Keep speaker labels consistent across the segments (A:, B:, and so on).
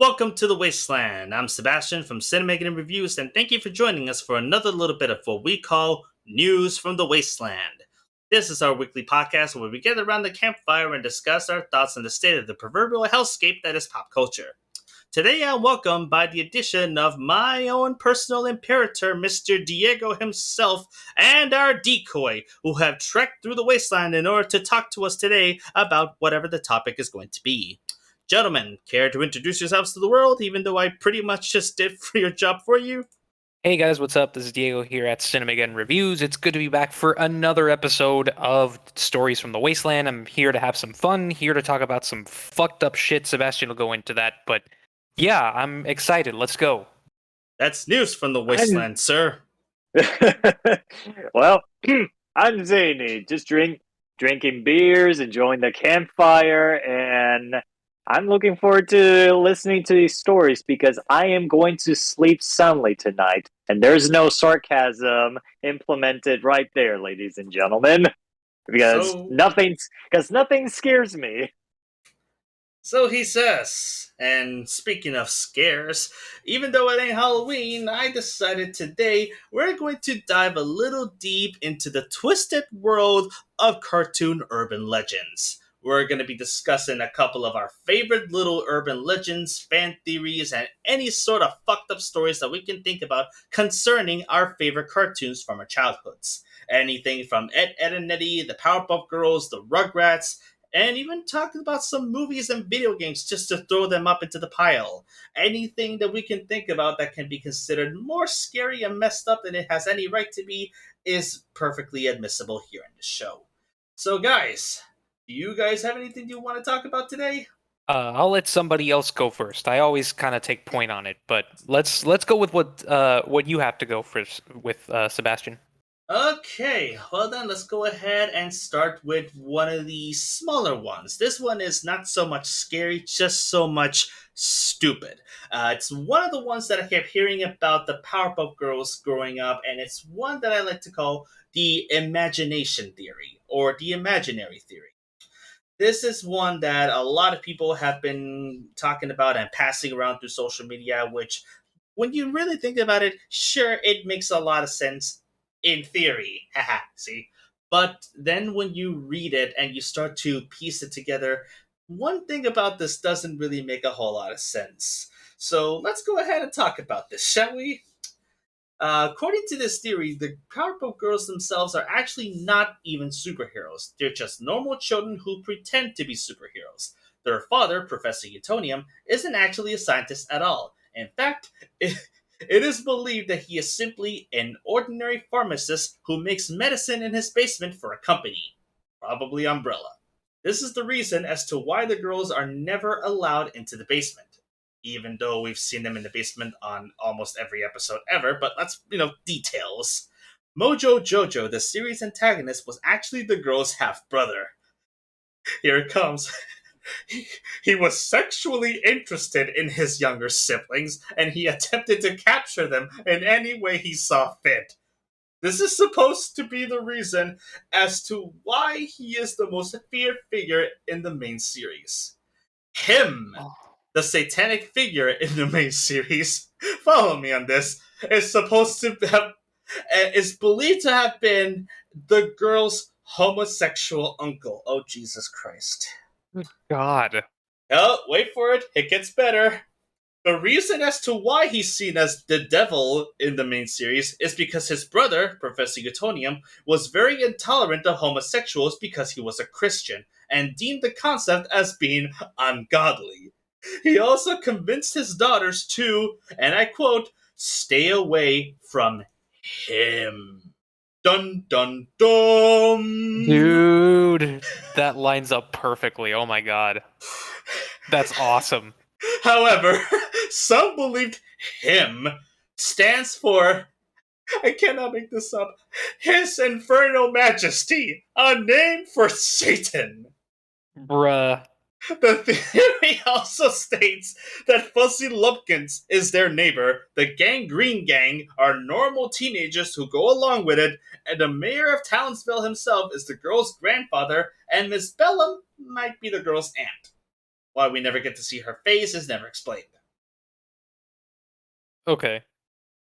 A: Welcome to the Wasteland. I'm Sebastian from Reviews, and thank you for joining us for another little bit of what we call News from the Wasteland. This is our weekly podcast where we gather around the campfire and discuss our thoughts on the state of the proverbial hellscape that is pop culture. Today I'm welcomed by the addition of my own personal imperator, Mr. Diego himself, and our decoy, who have trekked through the wasteland in order to talk to us today about whatever the topic is going to be. Gentlemen, care to introduce yourselves to the world, even though I pretty much just did for your job for you?
B: Hey guys, what's up? This is Diego here at Reviews. It's good to be back for another episode of Stories from the Wasteland. I'm here to have some fun, here to talk about some fucked up shit. Sebastian will go into that, but yeah, I'm excited. Let's go.
A: That's news from the wasteland, sir.
C: Well, I'm Zany, just drinking beers, enjoying the campfire, and I'm looking forward to listening to these stories because I am going to sleep soundly tonight, and there's no sarcasm implemented right there, ladies and gentlemen, because nothing scares me.
A: So he says, and speaking of scares, even though it ain't Halloween, I decided today we're going to dive a little deep into the twisted world of cartoon urban legends. We're going to be discussing a couple of our favorite little urban legends, fan theories, and any sort of fucked up stories that we can think about concerning our favorite cartoons from our childhoods. Anything from Ed, Edd and Eddy, the Powerpuff Girls, the Rugrats, and even talking about some movies and video games just to throw them up into the pile. Anything that we can think about that can be considered more scary and messed up than it has any right to be is perfectly admissible here in the show. So guys, do you guys have anything you want to talk about today?
B: I'll let somebody else go first. I always kind of take point on it, but let's go with what you have to go first with, Sebastian.
A: Okay, well then let's go ahead and start with one of the smaller ones. This one is not so much scary, just so much stupid. It's one of the ones that I kept hearing about the Powerpuff Girls growing up, and it's one that I like to call the imagination theory, or the imaginary theory. This is one that a lot of people have been talking about and passing around through social media, which, when you really think about it, sure, it makes a lot of sense in theory. Haha, see? But then when you read it and you start to piece it together, one thing about this doesn't really make a whole lot of sense. So let's go ahead and talk about this, shall we? According to this theory, the Powerpuff Girls themselves are actually not even superheroes. They're just normal children who pretend to be superheroes. Their father, Professor Utonium, isn't actually a scientist at all. In fact, it is believed that he is simply an ordinary pharmacist who makes medicine in his basement for a company, probably Umbrella. This is the reason as to why the girls are never allowed into the basement, even though we've seen them in the basement on almost every episode ever, but that's, details. Mojo Jojo, the series antagonist, was actually the girls' half-brother. Here it comes. He was sexually interested in his younger siblings, and he attempted to capture them in any way he saw fit. This is supposed to be the reason as to why he is the most feared figure in the main series. Him, the satanic figure in the main series, follow me on this, is believed to have been the girl's homosexual uncle. Oh, Jesus Christ.
B: God.
A: Oh, wait for it. It gets better. The reason as to why he's seen as the devil in the main series is because his brother, Professor Utonium, was very intolerant of homosexuals because he was a Christian and deemed the concept as being ungodly. He also convinced his daughters to, and I quote, stay away from him. Dun dun dun!
B: Dude, that lines up perfectly. Oh my god. That's awesome.
A: However, some believed him stands for, I cannot make this up, His Infernal Majesty, a name for Satan.
B: Bruh.
A: The theory also states that Fuzzy Lumpkins is their neighbor, the Gangrene Gang are normal teenagers who go along with it, and the mayor of Townsville himself is the girl's grandfather, and Miss Bellum might be the girl's aunt. Why we never get to see her face is never explained.
B: Okay.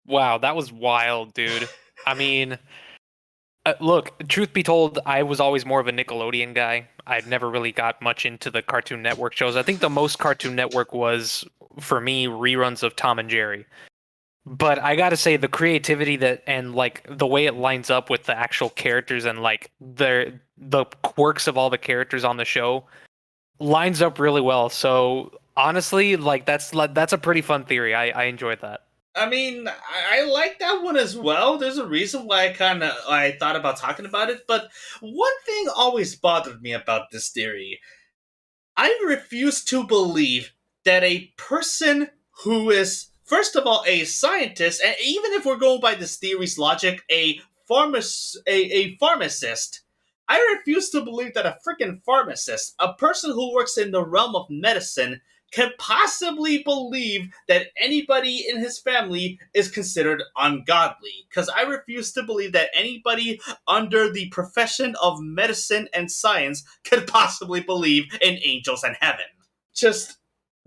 B: Wow, that was wild, dude. I mean, look, truth be told, I was always more of a Nickelodeon guy. I never really got much into the Cartoon Network shows. I think the most Cartoon Network was, for me, reruns of Tom and Jerry. But I gotta say, the creativity that and like the way it lines up with the actual characters and like the quirks of all the characters on the show lines up really well. So honestly, like that's a pretty fun theory. I enjoyed that.
A: I mean, I like that one as well. There's a reason why I thought about talking about it, but one thing always bothered me about this theory. I refuse to believe that a person who is, first of all, a scientist, and even if we're going by this theory's logic, a pharmacist. I refuse to believe that a freaking pharmacist, a person who works in the realm of medicine, can possibly believe that anybody in his family is considered ungodly. Because I refuse to believe that anybody under the profession of medicine and science could possibly believe in angels and heaven. Just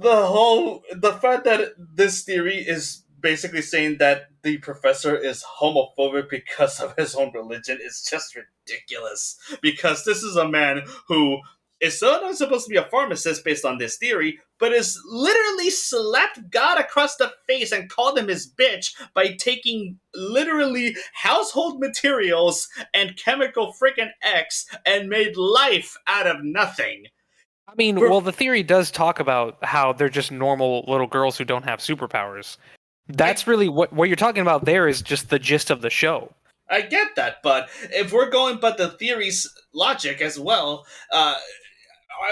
A: the fact that this theory is basically saying that the professor is homophobic because of his own religion is just ridiculous. Because this is a man who is not supposed to be a pharmacist based on this theory, but is literally slapped God across the face and called him his bitch by taking literally household materials and chemical freaking X and made life out of nothing.
B: I mean, well, the theory does talk about how they're just normal little girls who don't have superpowers. That's really what you're talking about there is just the gist of the show.
A: I get that, but if we're going by the theory's logic as well,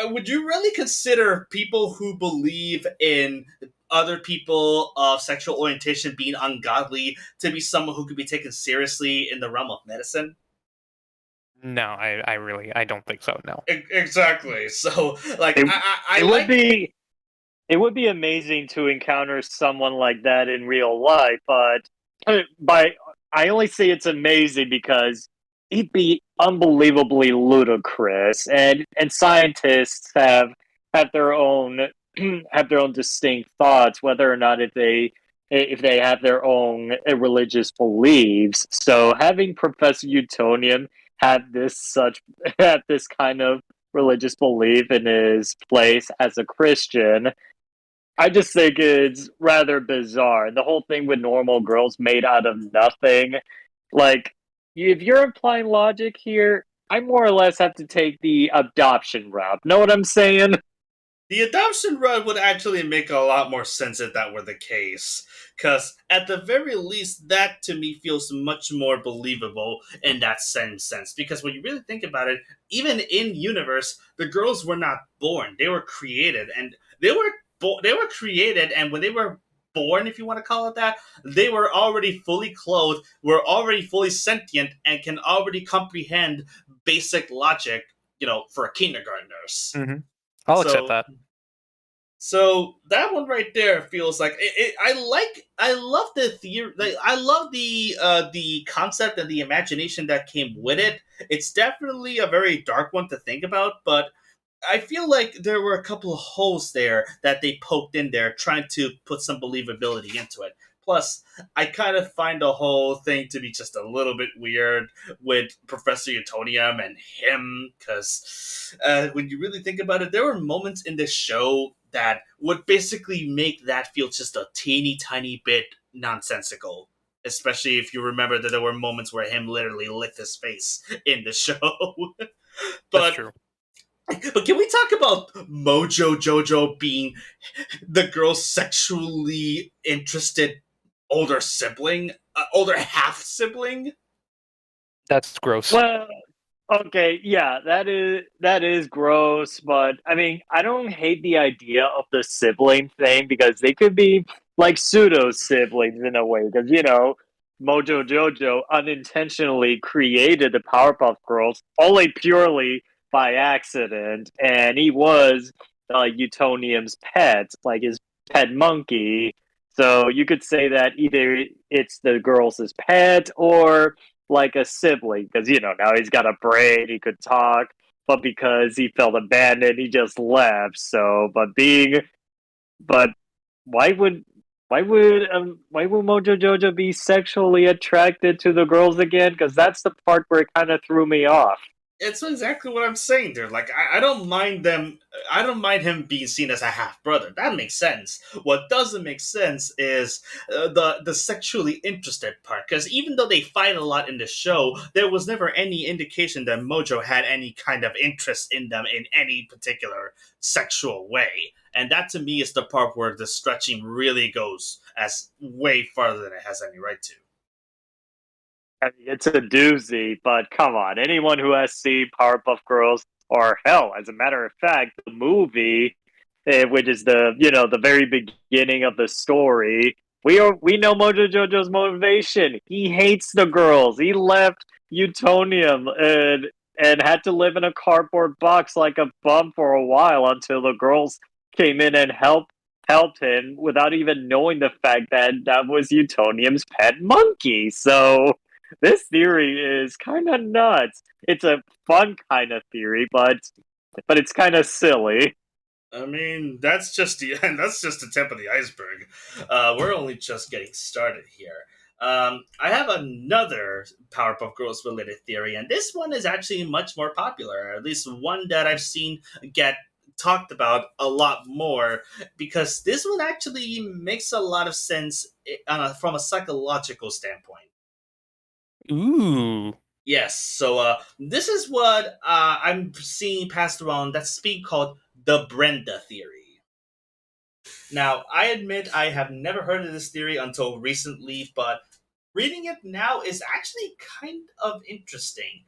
A: would you really consider people who believe in other people of sexual orientation being ungodly to be someone who could be taken seriously in the realm of medicine?
B: No, I really I don't think so. No.
A: Exactly. So, like,
C: It
A: I
C: it would
A: like.
C: be it would be amazing to encounter someone like that in real life, but by I only say it's amazing because it'd be unbelievably ludicrous, and scientists have their own have their own distinct thoughts, whether or not if they have their own religious beliefs. So having Professor Utonium have have this kind of religious belief in his place as a Christian, I just think it's rather bizarre. The whole thing with normal girls made out of nothing. Like, if you're applying logic here, I more or less have to take the adoption route. Know what I'm saying?
A: The adoption route would actually make a lot more sense if that were the case. Because, at the very least, that to me feels much more believable in that same sense. Because when you really think about it, even in universe, the girls were not born; they were created, and they were created, and when they were born, if you want to call it that, they were already fully clothed, were already fully sentient, and can already comprehend basic logic. For kindergartners.
B: Hmm. I'll accept
A: So
B: that.
A: so that one right there feels like I love the theory. Like, I love the concept and the imagination that came with it. It's definitely a very dark one to think about, but I feel like there were a couple of holes there that they poked in there, trying to put some believability into it. Plus, I kind of find the whole thing to be just a little bit weird with Professor Utonium and him, because when you really think about it, there were moments in this show that would basically make that feel just a teeny tiny bit nonsensical. Especially if you remember that there were moments where him literally licked his face in the show.
B: That's
A: but
B: true.
A: but can we talk about Mojo Jojo being the girl's sexually interested older half sibling?
B: That's gross.
C: Well, okay, yeah, that is gross, but I mean, I don't hate the idea of the sibling thing because they could be like pseudo siblings in a way. Because Mojo Jojo unintentionally created the Powerpuff Girls only purely by accident, and he was Utonium's pet, like his pet monkey. So you could say that either it's the girls' pet or like a sibling because now he's got a brain, he could talk, but because he felt abandoned, he just left. But why would why would Mojo Jojo be sexually attracted to the girls again? Because that's the part where it kind of threw me off.
A: It's exactly what I'm saying there. Like, I don't mind them. I don't mind him being seen as a half brother. That makes sense. What doesn't make sense is the sexually interested part. Because even though they fight a lot in the show, there was never any indication that Mojo had any kind of interest in them in any particular sexual way. And that to me is the part where the stretching really goes as way farther than it has any right to.
C: I mean, it's a doozy, but come on. Anyone who has seen Powerpuff Girls, or hell, as a matter of fact, the movie, which is the very beginning of the story, we know Mojo Jojo's motivation. He hates the girls. He left Utonium and had to live in a cardboard box like a bum for a while until the girls came in and helped him without even knowing the fact that that was Utonium's pet monkey. So this theory is kind of nuts. It's a fun kind of theory, but it's kind of silly.
A: I mean, that's just the that's just the tip of the iceberg. We're only just getting started here. I have another Powerpuff Girls related theory, and this one is actually much more popular, or at least one that I've seen get talked about a lot more, because this one actually makes a lot of sense from a psychological standpoint.
B: Ooh.
A: Yes, so this is what I'm seeing passed around that's being called the Brenda theory. Now, I admit I have never heard of this theory until recently, but reading it now is actually kind of interesting.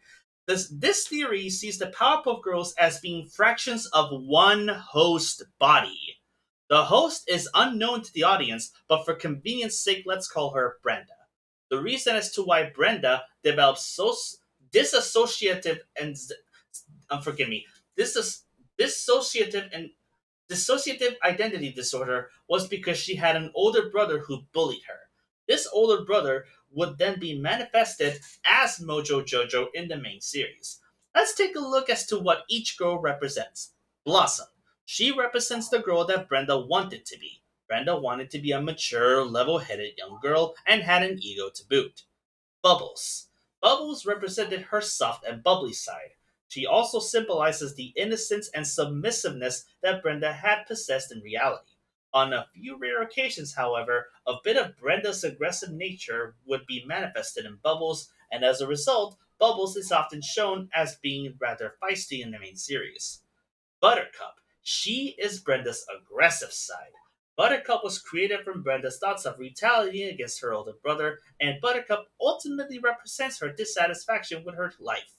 A: This theory sees the Powerpuff Girls as being fractions of one host body. The host is unknown to the audience, but for convenience sake, let's call her Brenda. The reason as to why Brenda develops dissociative and forgive me, this is dissociative and dissociative identity disorder was because she had an older brother who bullied her. This older brother would then be manifested as Mojo Jojo in the main series. Let's take a look as to what each girl represents. Blossom. She represents the girl that Brenda wanted to be. Brenda wanted to be a mature, level headed young girl and had an ego to boot. Bubbles. Bubbles represented her soft and bubbly side. She also symbolizes the innocence and submissiveness that Brenda had possessed in reality. On a few rare occasions, however, a bit of Brenda's aggressive nature would be manifested in Bubbles, and as a result, Bubbles is often shown as being rather feisty in the main series. Buttercup. She is Brenda's aggressive side. Buttercup was created from Brenda's thoughts of retaliating against her older brother, and Buttercup ultimately represents her dissatisfaction with her life.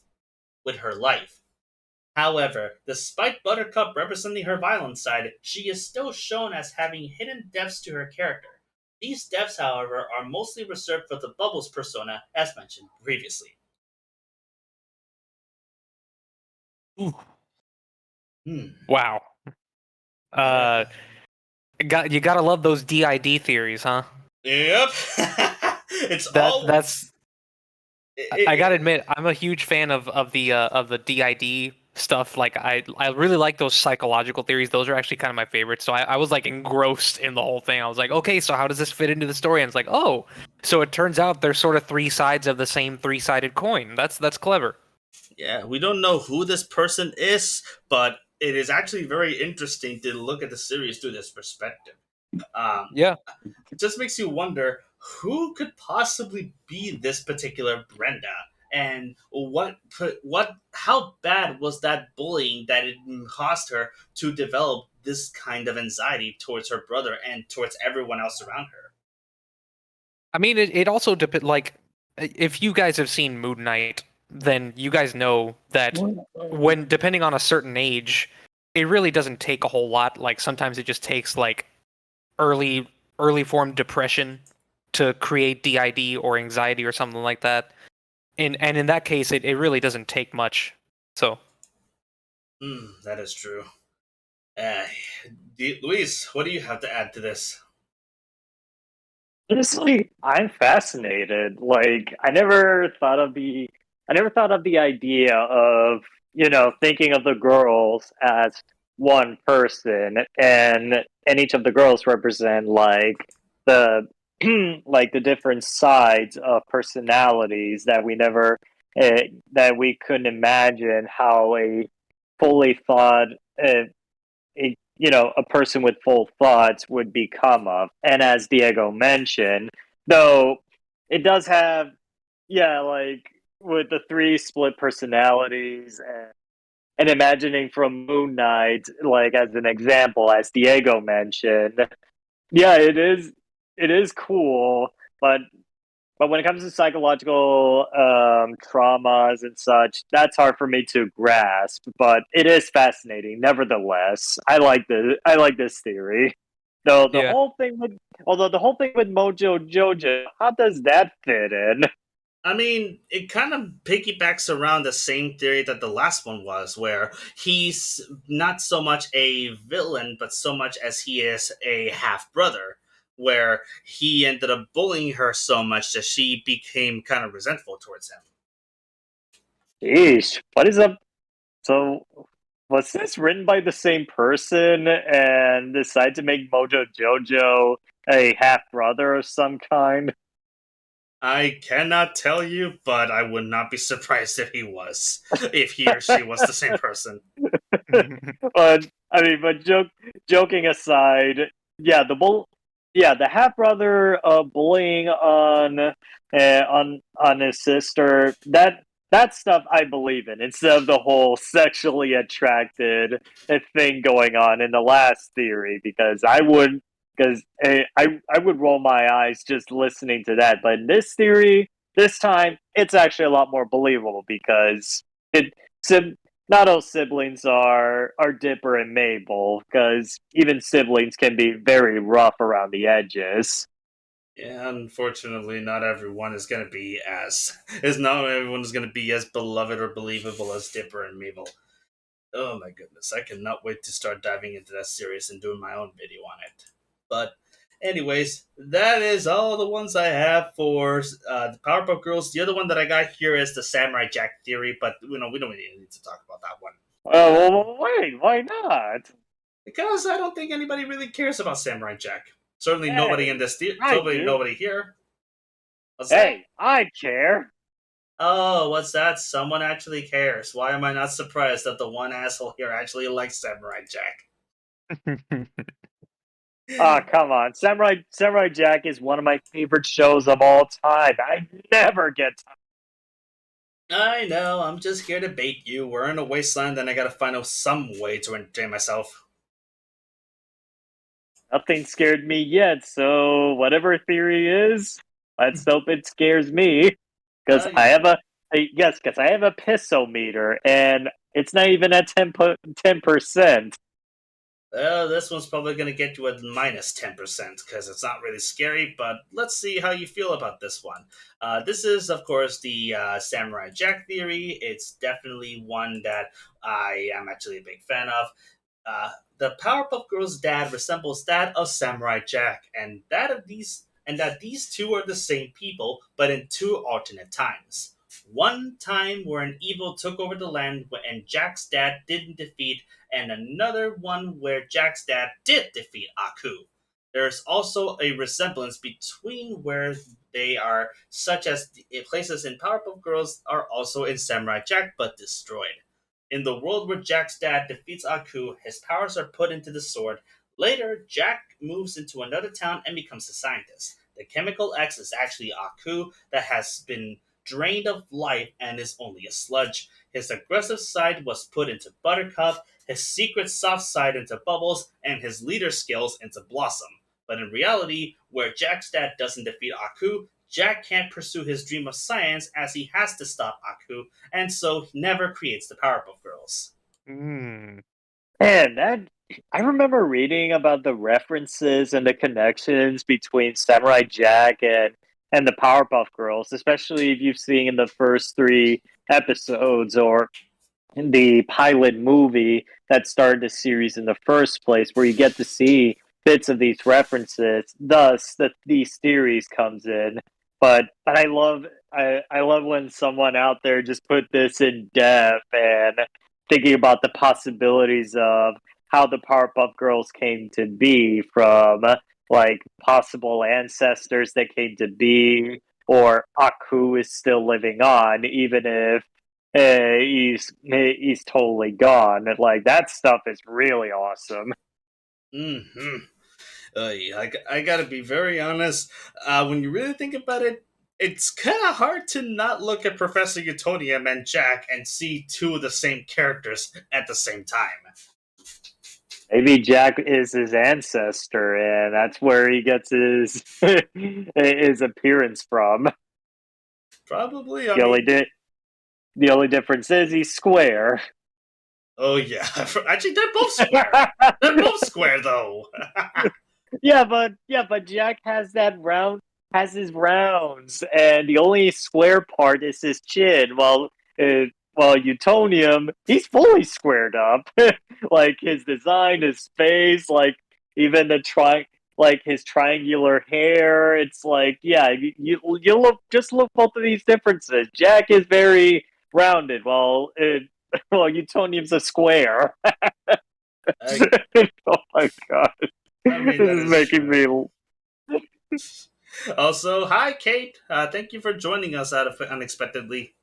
A: However, despite Buttercup representing her violent side, she is still shown as having hidden depths to her character. These depths, however, are mostly reserved for the Bubbles persona, as mentioned previously.
B: Ooh.
A: Hmm.
B: Wow. Uh, you gotta love those DID theories, huh?
A: Yep. It's all.
B: That's. I
A: It,
B: gotta admit, I'm a huge fan of the DID stuff. Like I really like those psychological theories. Those are actually kind of my favorites. So I was like engrossed in the whole thing. I was like, okay, so how does this fit into the story? And it's like, oh, so it turns out there's sort of three sides of the same three-sided coin. That's clever.
A: Yeah, we don't know who this person is, but it is actually very interesting to look at the series through this perspective. Um,
B: Yeah.
A: it just makes you wonder who could possibly be this particular Brenda, and how bad was that bullying that it caused her to develop this kind of anxiety towards her brother and towards everyone else around her.
B: I mean, it also depends. Like, if you guys have seen Moon Knight, then you guys know that when depending on a certain age, it really doesn't take a whole lot. Like sometimes it just takes like early form depression to create DID or anxiety or something like that. And in that case, it really doesn't take much. So
A: That is true. Uh, Luis, what do you have to add to this?
C: Honestly, I'm fascinated. Like, I never thought of the idea of, thinking of the girls as one person and each of the girls represent like the like the different sides of personalities that we never that we couldn't imagine how a fully thought a person with full thoughts would become of. And as Diego mentioned, though it does have, yeah, like with the three split personalities and imagining from Moon Knight, like as an example, as Diego mentioned, yeah, it is cool, but when it comes to psychological traumas and such, that's hard for me to grasp. But it is fascinating, nevertheless. I like this theory. Though the
B: Yeah.
C: whole thing with although the whole thing with Mojo Jojo, how does that fit in?
A: I mean, it kind of piggybacks around the same theory that the last one was, where he's not so much a villain, but so much as he is a half brother, where he ended up bullying her so much that she became kind of resentful towards him.
C: Sheesh, what is up? So was this written by the same person and decided to make Mojo Jojo a half brother of some kind?
A: I cannot tell you, but I would not be surprised if he was, if he or she was the same person.
C: But I mean, but joking aside, yeah, the half brother bullying on his sister, that stuff I believe in, instead of the whole sexually attracted thing going on in the last theory, because I would roll my eyes just listening to that. But in this theory, this time it's actually a lot more believable because it not all siblings are Dipper and Mabel, because even siblings can be very rough around the edges.
A: Yeah, unfortunately, not everyone is going to be as is not everyone is going to be as beloved or believable as Dipper and Mabel. Oh my goodness, I cannot wait to start diving into that series and doing my own video on it. But, anyways, that is all the ones I have for the Powerpuff Girls. The other one that I got here is the Samurai Jack theory, but we don't really need to talk about that one.
C: Oh, well, wait, why not?
A: Because I don't think anybody really cares about Samurai Jack. Certainly nobody in
C: Hey,
A: this
C: I
A: totally
C: do.
A: nobody here. What's that?
C: Hey, I care.
A: Oh, what's that? Someone actually cares. Why am I not surprised that the one asshole here actually likes Samurai Jack?
C: Oh, come on. Samurai Jack is one of my favorite shows of all time. I never get
A: I know, I'm just here to bait you. We're in a wasteland and I gotta find out some way to entertain myself.
C: nothing scared me yet, so whatever theory is, let's hope it scares me. Because
A: Uh,
C: I have because I have a pissometer, and it's not even at 10%.
A: well, this one's probably gonna get you at minus 10% because it's not really scary, but let's see how you feel about this one. This is, of course, the Samurai Jack theory. It's definitely one that I am actually a big fan of. The Powerpuff Girls' dad resembles that of Samurai Jack, and that these two are the same people, but in two alternate times. One time where an evil took over the land and Jack's dad didn't defeat, and another one where Jack's dad did defeat Aku. There's also a resemblance between where they are, such as the places in Powerpuff Girls are also in Samurai Jack but destroyed. In the world where Jack's dad defeats Aku, his powers are put into the sword. Later, Jack moves into another town and becomes a scientist. The chemical X is actually Aku that has been drained of life and is only a sludge. His aggressive side was put into Buttercup, his secret soft side into Bubbles, and his leader skills into Blossom. But in reality, where Jack's dad doesn't defeat Aku, Jack can't pursue his dream of science as he has to stop Aku, and so he never creates the Powerpuff Girls.
B: Mm.
C: Man, that I remember reading about the references and the connections between Samurai Jack and the Powerpuff Girls, especially if you've seen in the first three episodes or in the pilot movie that started the series in the first place, where you get to see bits of these references. Thus, that these theories comes in. But I love when someone out there just put this in depth and thinking about the possibilities of how the Powerpuff Girls came to be from like possible ancestors that came to be, or Aku is still living on, even if he's totally gone. Like that stuff is really awesome.
A: Mm-hmm. Yeah, I gotta be very honest. When you really think about it, it's kind of hard to not look at Professor Utonium and Jack and see two of the same characters at the same time.
C: Maybe Jack is his ancestor, and that's where he gets his his appearance from.
A: Probably. I
C: The only
A: mean,
C: the only difference is he's square.
A: oh yeah. Actually, they're both square. They're both square, though.
C: But Jack has his rounds, and the only square part is his chin. While Utonium, he's fully squared up. Like his design, his face, like even like his triangular hair. It's like, yeah, you look both of these differences. Jack is very rounded, while Utonium's a square.
A: I,
C: Oh my god.
A: I mean,
C: This
A: that
C: is
A: is
C: making
A: true.
C: me.
A: Also, hi, Kate. Thank you for joining us out of unexpectedly.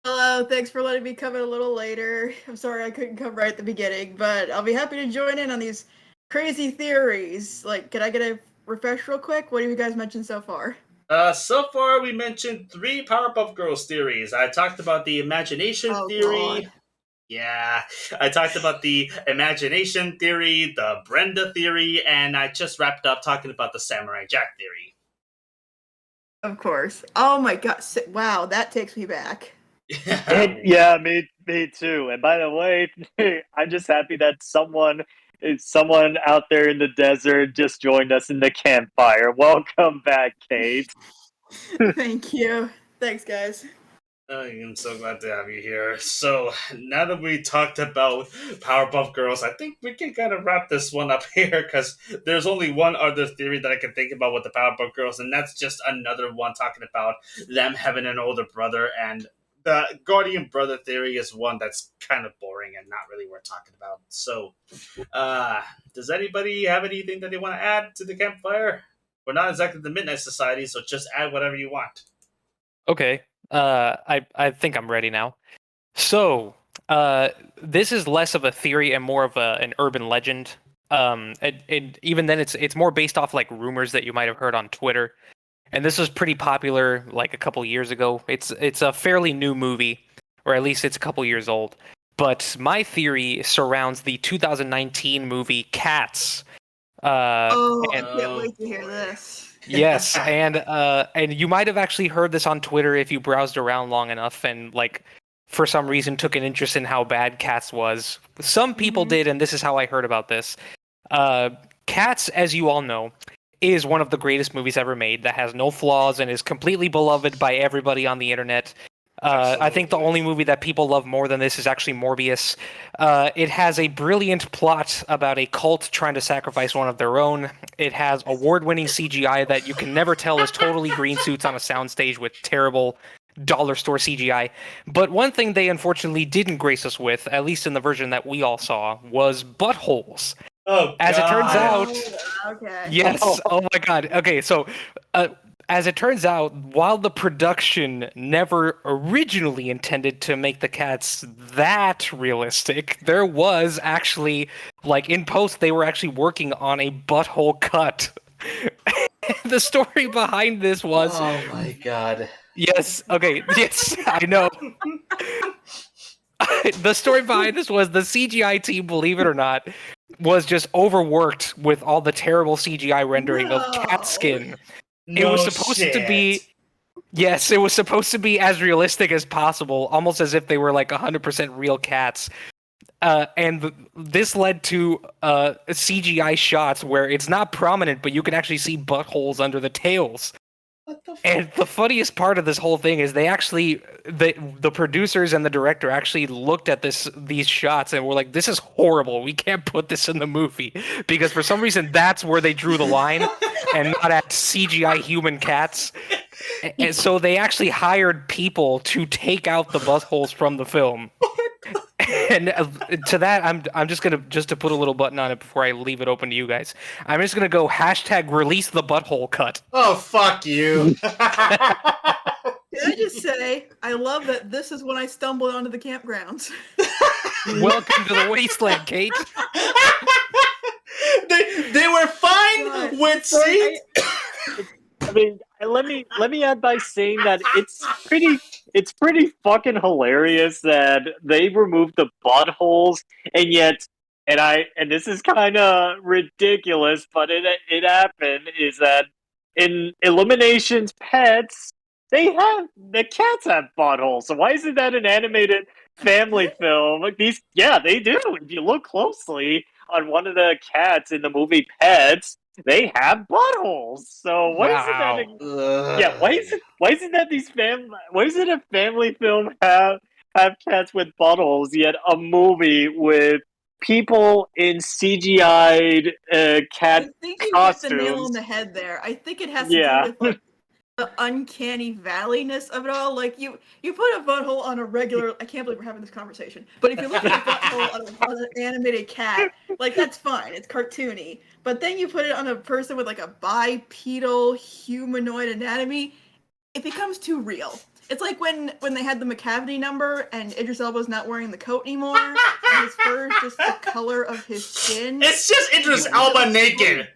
D: Hello, thanks for letting me come in a little later. I'm sorry I couldn't come right at the beginning, but I'll be happy to join in on these crazy theories. Like, can I get a refresh real quick? What have you guys mentioned so far?
A: So far, we mentioned 3 Powerpuff Girls theories. I talked about the imagination
D: Oh,
A: theory.
D: God.
A: Yeah, I talked about the imagination theory, the Brenda theory, and I just wrapped up talking about the Samurai Jack theory.
D: Of course. Oh my god. Wow, that takes me back.
C: Yeah, me too. And by the way, I'm just happy that someone out there in the desert just joined us in the campfire. Welcome back, Kate.
D: Thank you. Thanks, guys.
A: I am so glad to have you here. So, now that we talked about Powerpuff Girls, I think we can kind of wrap this one up here because there's only one other theory that I can think about with the Powerpuff Girls, and that's just another one talking about them having an older brother. And the Guardian brother theory is one that's kind of boring and not really worth talking about. So, does anybody have anything that they want to add to the campfire? We're not exactly the Midnight Society, so just add whatever you want.
B: Okay. I think I'm ready now. So, this is less of a theory and more of an urban legend. And even then, it's more based off like rumors that you might have heard on Twitter. And this was pretty popular like a couple years ago. It's a fairly new movie, or at least it's a couple years old. But my theory surrounds the 2019 movie Cats.
D: I
B: And
D: can't wait to hear this.
B: yes, and you might have actually heard this on Twitter if you browsed around long enough and like for some reason took an interest in how bad Cats was. Some people did, and this is how I heard about this. Cats, as you all know, is one of the greatest movies ever made that has no flaws and is completely beloved by everybody on the internet. I think the only movie that people love more than this is actually Morbius. It has a brilliant plot about a cult trying to sacrifice one of their own. It has award-winning CGI that you can never tell is totally green suits on a soundstage with terrible dollar store CGI. But one thing they unfortunately didn't grace us with, at least in the version that we all saw, was buttholes.
A: Oh,
B: As it turns out,
D: Okay.
B: yes. Oh my god. Okay, so as it turns out, while the production never originally intended to make the cats that realistic, there was actually, like in post, they were actually working on a butthole cut. The story behind this was.
A: Oh my god.
B: Yes, okay, yes, I know. The story behind this was the CGI team, believe it or not, was just overworked with all the terrible CGI rendering of cat skin. It was supposed to be, yes, it was supposed to be as realistic as possible, almost as if they were like 100% real cats. And this led to CGI shots where it's not prominent, but you can actually see buttholes under the tails.
A: What the fuck?
B: And the funniest part of this whole thing is they actually, the producers and the director actually looked at these shots and were like, "This is horrible. We can't put this in the movie," because for some reason that's where they drew the line, and not at CGI human cats. And so they actually hired people to take out the buttholes from the film. And to that, I'm just gonna to put a little button on it before I leave it open to you guys. I'm just gonna go hashtag release the butthole cut.
A: Oh, fuck you.
D: Can I just say, I love that this is when I stumbled onto the campgrounds.
B: Welcome to the wasteland, Kate.
A: They were fine with seats.
C: I mean, let me add by saying that it's pretty fucking hilarious that they removed the buttholes, and yet, and this is kind of ridiculous, but it happened, is that in Illumination's Pets, the cats have buttholes. So why isn't that an animated family film? Like they do. If you look closely on one of the cats in the movie Pets, they have buttholes. So why isn't that? Why isn't that Why isn't a family film have cats with buttholes? Yet a movie with people in CGI'd cat
D: I think you
C: costumes.
D: hit the nail on the head there. I think it has to do with like, the uncanny valleyness of it all. Like you put a butthole on a regular. I can't believe we're having this conversation. But if you look at a butthole on an animated cat, like that's fine. It's cartoony. But then you put it on a person with like a bipedal humanoid anatomy, it becomes too real. It's like when they had the McCavity number and Idris Elba's not wearing the coat anymore, and his fur is just the color of his skin.
A: It's just Idris Elba naked.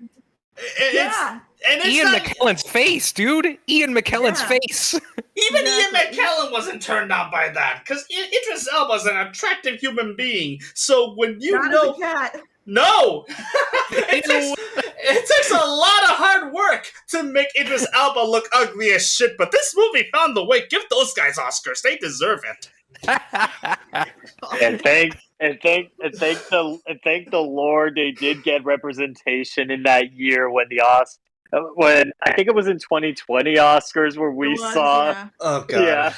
D: Yeah.
A: And
B: Ian McKellen's face, dude. Ian McKellen's face.
A: Even Ian McKellen wasn't turned on by that, because Idris Elba's an attractive human being. So when you
D: Not
A: know,
D: as a cat.
A: no, it takes a lot of hard work to make Idris Elba look ugly as shit. But this movie found the way. Give those guys Oscars; they deserve it.
C: And thank the Lord they did get representation in that year when when I think it was in 2020 Oscars where we saw
A: Oh god,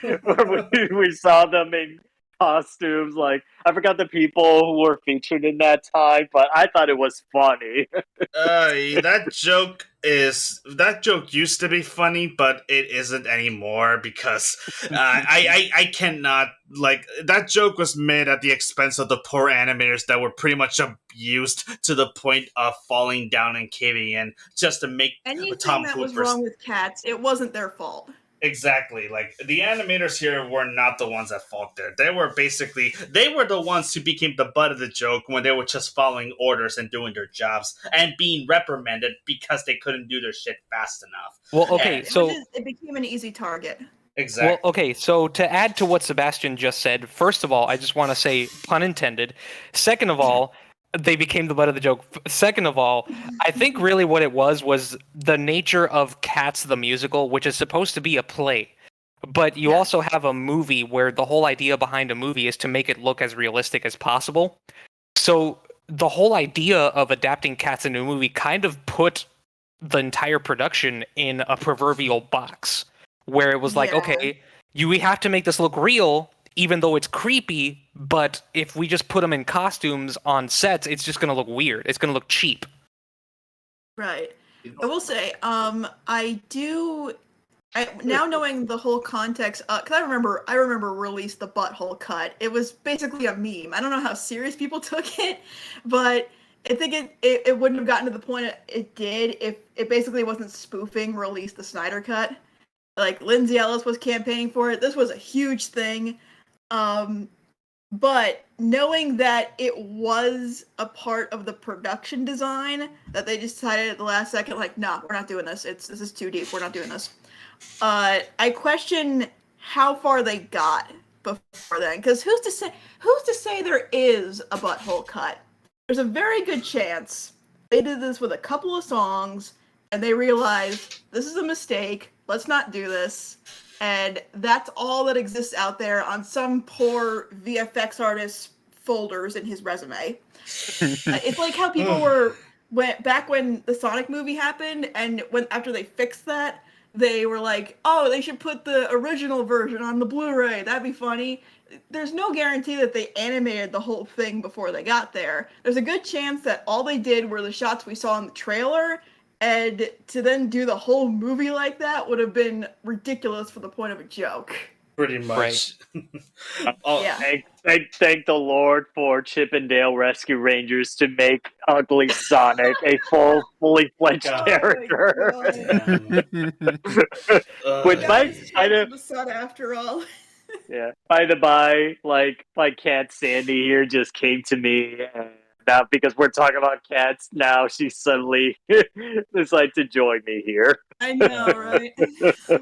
C: where we saw them in costumes. Like I forgot the people who were featured in that time, but I thought it was funny.
A: that joke used to be funny, but it isn't anymore because I cannot, like, that joke was made at the expense of the poor animators that were pretty much abused to the point of falling down and caving in just to make
D: anything
A: Tom
D: that was
A: Hooper's
D: wrong with cats, it wasn't their fault.
A: Exactly. Like, the animators here were not the ones at fault there. They were the ones who became the butt of the joke when they were just following orders and doing their jobs and being reprimanded because they couldn't do their shit fast enough.
B: Well, okay, so
D: it became an easy target.
A: Exactly.
B: Well, okay, so to add to what Sebastian just said, first of all, I just want to say, pun intended. Second of all, they became the butt of the joke. Second of all, I think really what it was the nature of Cats the musical, which is supposed to be a play. But you also have a movie where the whole idea behind a movie is to make it look as realistic as possible. So the whole idea of adapting Cats into a movie kind of put the entire production in a proverbial box, where it was like, okay, we have to make this look real, even though it's creepy, but if we just put them in costumes on sets, it's just going to look weird. It's going to look cheap.
D: Right. I will say, now knowing the whole context, because I remember Release the Butthole Cut. It was basically a meme. I don't know how serious people took it, but I think it wouldn't have gotten to the point it did if it basically wasn't spoofing Release the Snyder Cut. Like, Lindsay Ellis was campaigning for it. This was a huge thing. But knowing that it was a part of the production design, that they decided at the last second, like, nah, we're not doing this. This is too deep. We're not doing this. I question how far they got before then, because who's to say there is a butthole cut? There's a very good chance they did this with a couple of songs, and they realized this is a mistake. Let's not do this. And that's all that exists out there on some poor VFX artist's folders in his resume. It's like how people back when the Sonic movie happened, and after they fixed that, they were like, oh, they should put the original version on the Blu-ray. That'd be funny. There's no guarantee that they animated the whole thing before they got there. There's a good chance that all they did were the shots we saw in the trailer, and to then do the whole movie like that would have been ridiculous for the point of a joke.
A: Pretty much. Oh,
D: Yeah.
C: Thank the Lord for Chippendale Rescue Rangers to make Ugly Sonic a fully fledged
A: God.
C: character.
D: Oh my god.
A: damn.
C: Which
D: God
A: Yeah.
D: is straight from the sun after all.
C: yeah. By the by, like my cat Sandy here just came to me, and now because we're talking about cats, now she suddenly decided to join me here.
D: I know, right?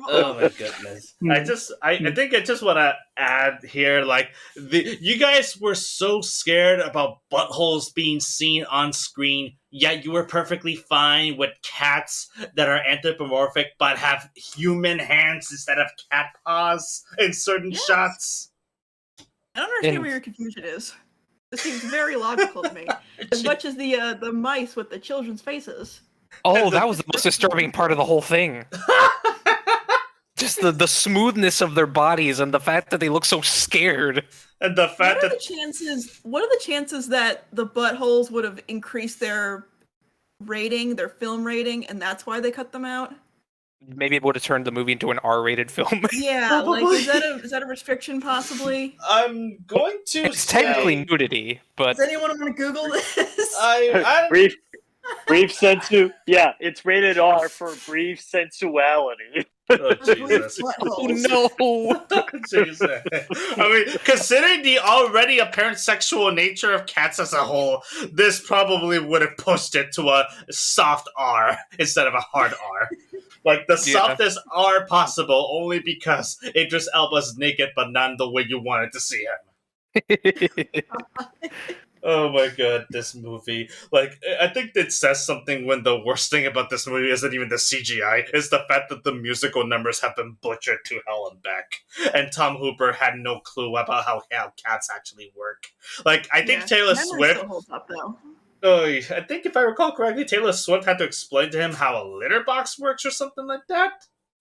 A: Oh my goodness! I think I just want to add here, like you guys were so scared about buttholes being seen on screen, yet you were perfectly fine with cats that are anthropomorphic but have human hands instead of cat paws in certain
D: Yes.
A: shots.
D: I don't understand
B: And-
D: where your confusion is. This seems very logical to me. As much as the mice with the children's faces.
B: Oh, that was the most disturbing part of the whole thing. Just the smoothness of their bodies and the fact that they look so scared.
A: And the
D: What
A: fact
D: are the
A: that
D: chances? What are the chances that the buttholes would have increased their rating, their film rating, and that's why they cut them out?
B: Maybe it would have turned the movie into an R-rated film.
D: Yeah, like
A: Probably.
D: is that a restriction possibly?
A: I'm going to
B: It's
A: say,
B: technically nudity, but
D: Does anyone want to Google this?
A: I
C: Brief sensu. Yeah, it's rated R for brief sensuality.
A: oh Jesus.
B: oh
D: Buttholes.
B: no!
A: Jesus. I mean, considering the already apparent sexual nature of cats as a whole, this probably would have pushed it to a soft R instead of a hard R. Like the
B: Yeah.
A: softest R possible, only because Idris Elba's naked, but not the way you wanted to see him. Oh my god, this movie. Like, I think it says something when the worst thing about this movie isn't even the CGI, it's the fact that the musical numbers have been butchered to hell and back. And Tom Hooper had no clue about how cats actually work. Like, I think Taylor
D: Memory
A: Swift.
D: still holds up though.
A: I think if I recall correctly, Taylor Swift had to explain to him how a litter box works or something like that.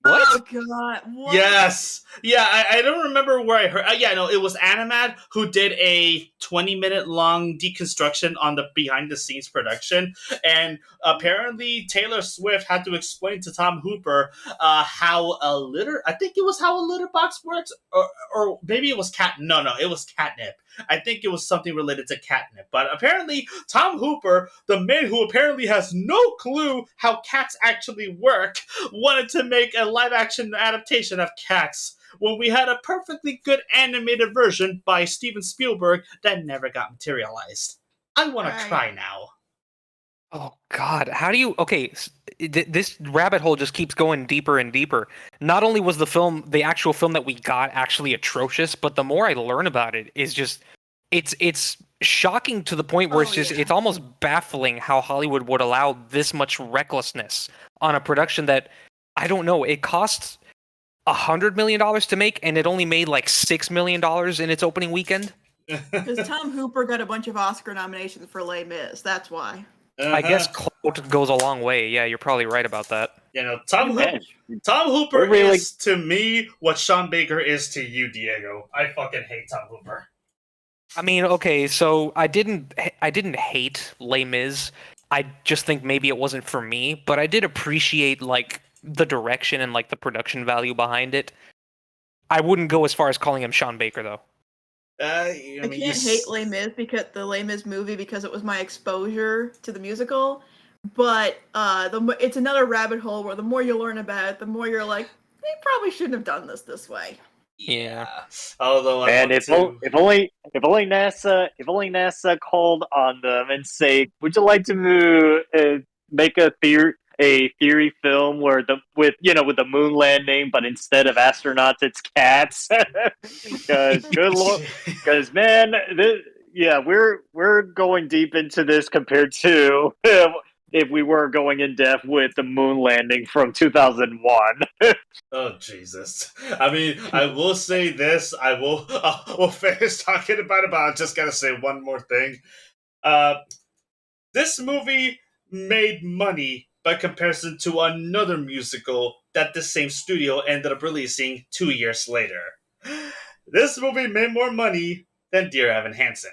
B: What?
D: Oh god! What?
A: Yes. Yeah, I don't remember where I heard. Yeah, no, it was Animad who did a 20-minute long deconstruction on the behind the scenes production. And apparently Taylor Swift had to explain to Tom Hooper how a litter, I think it was how a litter box works, or maybe it was no, it was catnip. I think it was something related to catnip. But apparently Tom Hooper, the man who apparently has no clue how cats actually work, wanted to make a live action adaptation of Cats when we had a perfectly good animated version by Steven Spielberg that never got materialized. I want to
D: Right.
A: cry now.
B: Oh God! How do you? Okay, this rabbit hole just keeps going deeper and deeper. Not only was the actual film that we got actually atrocious, but the more I learn about it, is just it's shocking to the point where it's almost baffling how Hollywood would allow this much recklessness on a production that I don't know. It costs $100 million to make, and it only made like $6 million in its opening weekend.
D: Because Tom Hooper got a bunch of Oscar nominations for Les Mis. That's why.
B: I guess clout goes a long way. Yeah, you're probably right about that.
A: You know, Tom
C: Man,
A: Hooper
C: We're really-
A: is to me what Sean Baker is to you, Diego. I fucking hate Tom Hooper.
B: I mean, okay, so I didn't hate Les Mis. I just think maybe it wasn't for me, but I did appreciate like the direction and like the production value behind it. I wouldn't go as far as calling him Sean Baker though.
A: I
D: I can't hate Les Mis because the Les Mis movie because it was my exposure to the musical. But it's another rabbit hole where the more you learn about it, the more you're like, they probably shouldn't have done this way.
B: Yeah.
A: Although I
C: Man,
A: want
C: if
A: to...
C: only NASA called on them and say, "Would you like to make a theory film where with the moon landing, but instead of astronauts, it's cats?" Because good lord, because man, we're going deep into this compared to if we were going in depth with the moon landing from 2001.
A: Oh Jesus! I mean, I will say this. We'll finish talking about it, but I just gotta say one more thing. This movie made money by comparison to another musical that the same studio ended up releasing 2 years later. This movie made more money than Dear Evan Hansen,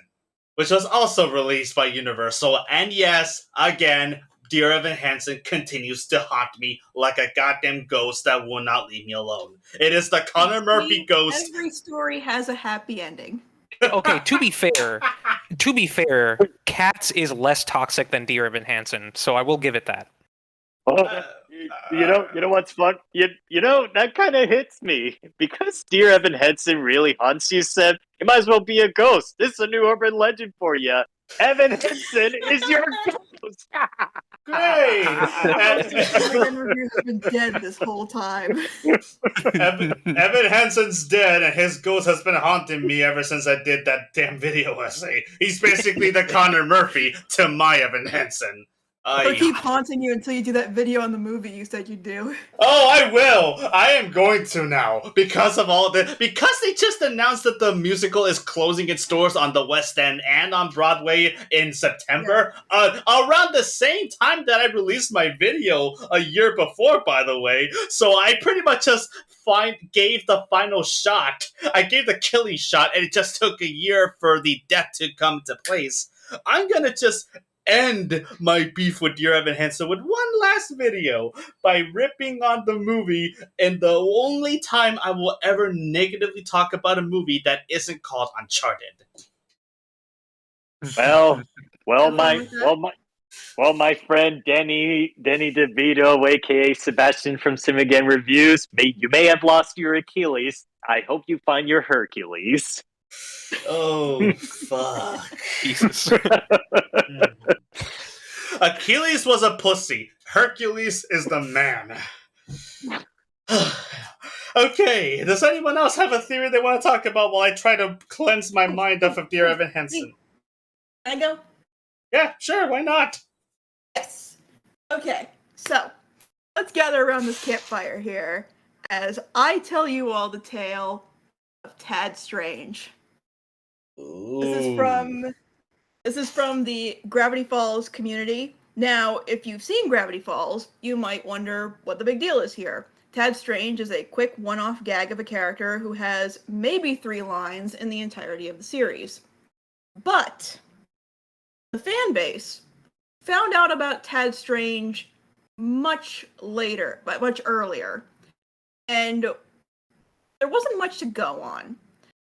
A: which was also released by Universal. And yes, again, Dear Evan Hansen continues to haunt me like a goddamn ghost that will not leave me alone. It is the Connor Murphy ghost.
D: Every story has a happy ending.
B: Okay, to be fair, Cats is less toxic than Dear Evan Hansen, so I will give it that.
C: Oh, you know what's fun? You know that kind of hits me because Dear Evan Hansen really haunts you. Seb, you might as well be a ghost. This is a new urban legend for you. Evan Hansen is your ghost.
A: Great!
D: Evan Reviews has been dead this whole time.
A: Evan Hansen's dead, and his ghost has been haunting me ever since I did that damn video essay. He's basically the Connor Murphy to my Evan Hansen.
D: Or keep haunting you until you do that video on the movie you said you'd do.
A: Oh, I will! I am going to now. Because of all this. Because they just announced that the musical is closing its doors on the West End and on Broadway in September. Yeah. Around the same time that I released my video a year before, by the way. So I pretty much just gave the final shot. I gave the killing shot, and it just took a year for the death to come to place. I'm gonna just end my beef with Dear Evan Hansen with one last video by ripping on the movie, and the only time I will ever negatively talk about a movie that isn't called Uncharted.
C: Well, my friend Danny DeVito, aka Sebastian from Again Reviews, you may have lost your Achilles. I hope you find your Hercules.
A: Oh, fuck.
B: Jesus.
A: Achilles was a pussy. Hercules is the man. Okay, does anyone else have a theory they want to talk about while I try to cleanse my mind of Dear Evan Hansen?
D: Can I go?
A: Yeah, sure, why not?
D: Yes. Okay, so let's gather around this campfire here as I tell you all the tale of Tad Strange. This is from the Gravity Falls community. Now, if you've seen Gravity Falls, you might wonder what the big deal is here. Tad Strange is a quick one-off gag of a character who has maybe 3 lines in the entirety of the series. But the fan base found out about Tad Strange much earlier. And there wasn't much to go on.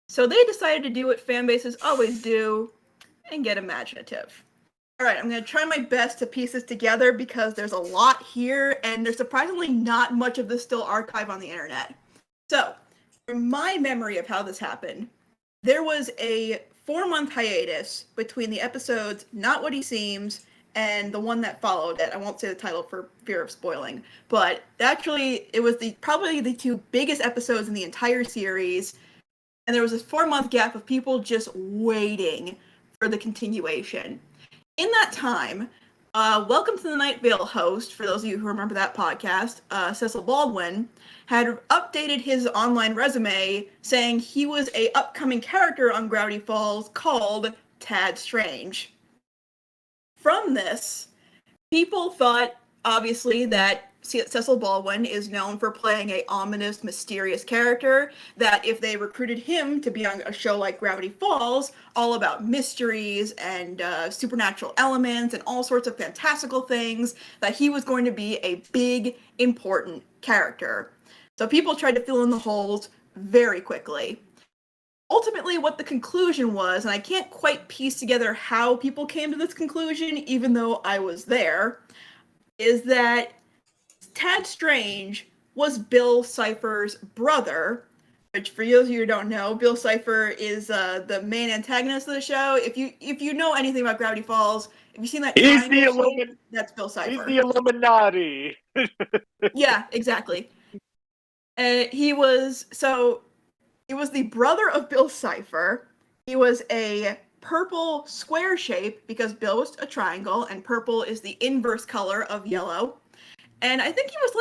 D: So they decided to do what fan bases always do and get imaginative. Alright, I'm going to try my best to piece this together because there's a lot here and there's surprisingly not much of this still archived on the internet. So, from my memory of how this happened, there was a 4-month hiatus between the episodes Not What He Seems and the one that followed it. I won't say the title for fear of spoiling, but actually it was probably the 2 biggest episodes in the entire series. And there was this 4-month gap of people just waiting for the continuation. In that time, Welcome to the Night Vale host, for those of you who remember that podcast, Cecil Baldwin, had updated his online resume saying he was an upcoming character on Gravity Falls called Tad Strange. From this, people thought, obviously, that Cecil Baldwin is known for playing a ominous, mysterious character, that if they recruited him to be on a show like Gravity Falls, all about mysteries and supernatural elements and all sorts of fantastical things, that he was going to be a big, important character. So people tried to fill in the holes very quickly. Ultimately, what the conclusion was, and I can't quite piece together how people came to this conclusion, even though I was there, is that Tad Strange was Bill Cipher's brother, which for those of you who don't know, Bill Cipher is the main antagonist of the show. If you know anything about Gravity Falls, if you've seen that, that's Bill Cipher.
C: He's the Illuminati.
D: Yeah, exactly. He was the brother of Bill Cipher. He was a purple square shape because Bill was a triangle, and purple is the inverse color of yellow. And I think he was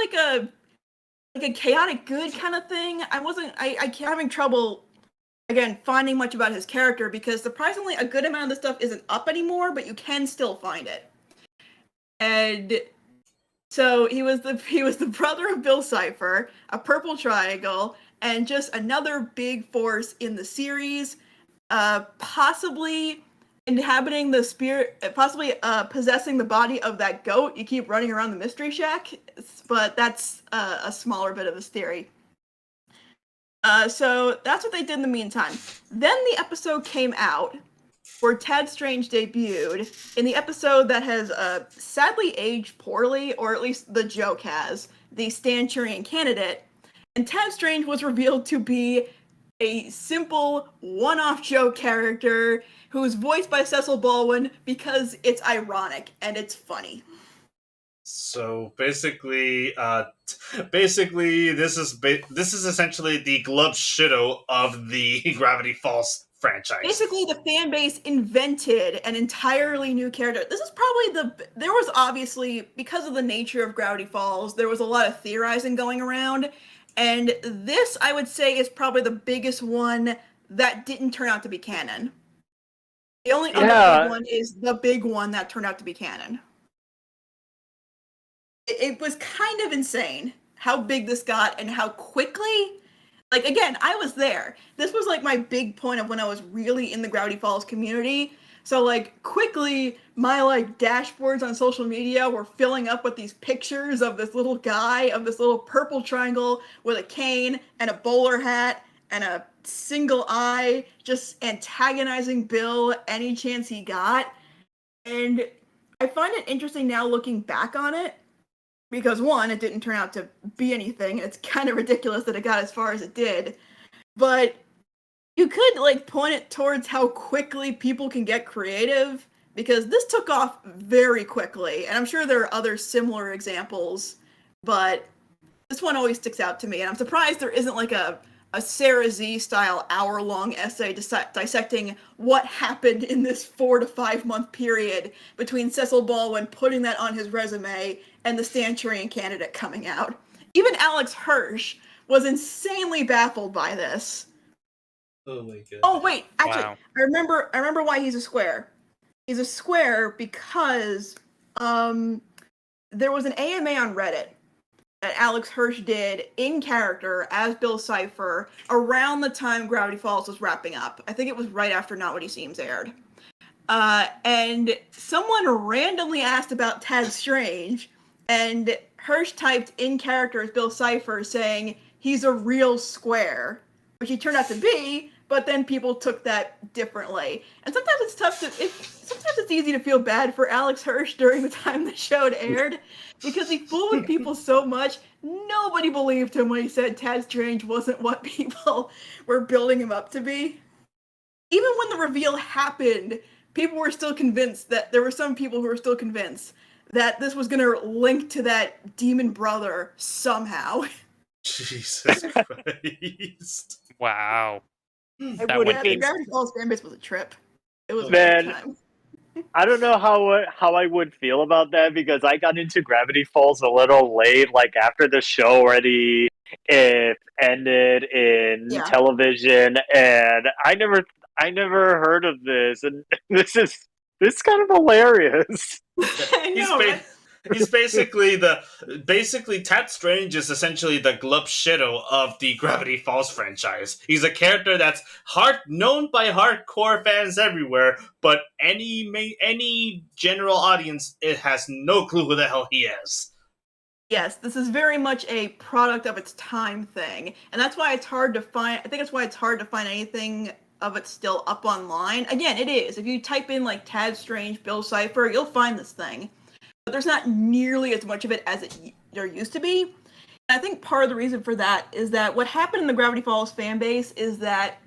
D: like a chaotic good kind of thing. I'm having trouble, again, finding much about his character because surprisingly a good amount of the stuff isn't up anymore, but you can still find it. And so he was the brother of Bill Cipher, a purple triangle, and just another big force in the series. Possibly inhabiting the spirit, possibly possessing the body of that goat. You keep running around the mystery shack, but that's a smaller bit of this theory. So that's what they did in the meantime. Then the episode came out where Tad Strange debuted in the episode that has sadly aged poorly, or at least the joke has, the Stanchurian candidate. And Tad Strange was revealed to be a simple one-off joke character who is voiced by Cecil Baldwin because it's ironic and it's funny.
A: So basically, this is essentially the Glub Shido of the Gravity Falls franchise.
D: Basically, the fan base invented an entirely new character. This is probably there was obviously, because of the nature of Gravity Falls, there was a lot of theorizing going around, and this, I would say, is probably the biggest one that didn't turn out to be canon. The only other big one is the big one that turned out to be canon. It was kind of insane how big this got and how quickly. Like, again, I was there. This was, like, my big point of when I was really in the Gravity Falls community. So, like, quickly, my, like, dashboards on social media were filling up with these pictures of this little guy, of this little purple triangle with a cane and a bowler hat and a single eye, just antagonizing Bill any chance he got. And I find it interesting now looking back on it, because one, it didn't turn out to be anything, and it's kind of ridiculous that it got as far as it did. But you could, like, point it towards how quickly people can get creative, because this took off very quickly, and I'm sure there are other similar examples, but this one always sticks out to me, and I'm surprised there isn't, like, a Sarah Z-style hour-long essay dissecting what happened in this 4 to 5 month period between Cecil Baldwin putting that on his resume and the Stanchurian candidate coming out. Even Alex Hirsch was insanely baffled by this.
A: Oh my god.
D: Oh wait, actually,
B: Wow.
D: I remember why he's a square. He's a square because there was an AMA on Reddit that Alex Hirsch did in character as Bill Cipher around the time Gravity Falls was wrapping up. I think it was right after Not What He Seems aired. And someone randomly asked about Tad Strange, and Hirsch typed in character as Bill Cipher saying he's a real square, which he turned out to be, but then people took that differently. And sometimes it's sometimes it's easy to feel bad for Alex Hirsch during the time the show had aired, because he fooled with people so much, nobody believed him when he said Tad Strange wasn't what people were building him up to be. Even when the reveal happened, people were still convinced that there were some people who were still convinced that this was going to link to that demon brother somehow.
A: Jesus Christ.
B: Wow.
C: That
B: would
D: The
B: be-
D: Gravity Falls fanbase was a trip. It was a
C: Man.
D: good time.
C: I don't know how I would feel about that, because I got into Gravity Falls a little late, like after the show already ended in
D: Yeah.
C: television, and I never heard of this, and this is kind of hilarious.
D: I know, right?
A: He's basically Tad Strange is essentially the Glub Shido of the Gravity Falls franchise. He's a character that's known by hardcore fans everywhere, but any general audience, it has no clue who the hell he is.
D: Yes, this is very much a product of its time thing, and that's why it's hard to find. I think that's why it's hard to find anything of it still up online. Again, it is. If you type in like Tad Strange, Bill Cipher, you'll find this thing, but there's not nearly as much of it as there used to be. And I think part of the reason for that is that what happened in the Gravity Falls fan base is that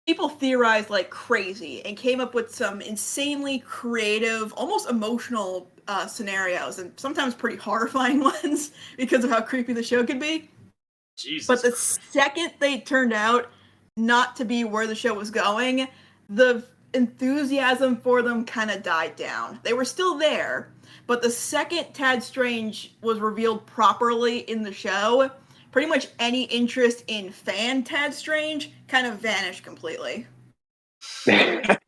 D: people theorized like crazy and came up with some insanely creative, almost emotional scenarios, and sometimes pretty horrifying ones because of how creepy the show could be.
A: Jesus.
D: But the second they turned out not to be where the show was going, the enthusiasm for them kind of died down. They were still there, but the second Tad Strange was revealed properly in the show, pretty much any interest in fan Tad Strange kind of vanished completely. I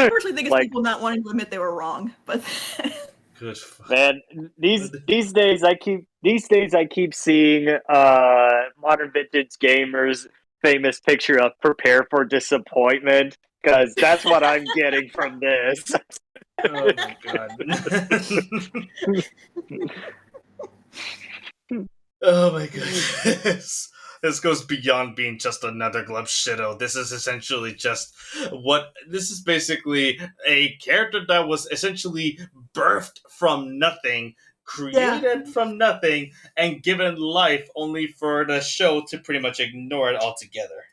D: personally think it's
C: Like-
D: people not wanting to admit they were wrong, but
A: Good. Fuck.
C: Man, these days I keep seeing modern vintage gamers famous picture of prepare for disappointment, because that's what I'm getting from this.
A: Oh my god. Oh my goodness. This goes beyond being just another glub shitto. This is essentially just this is basically a character that was essentially birthed from nothing, created from nothing, and given life only for the show to pretty much ignore it altogether.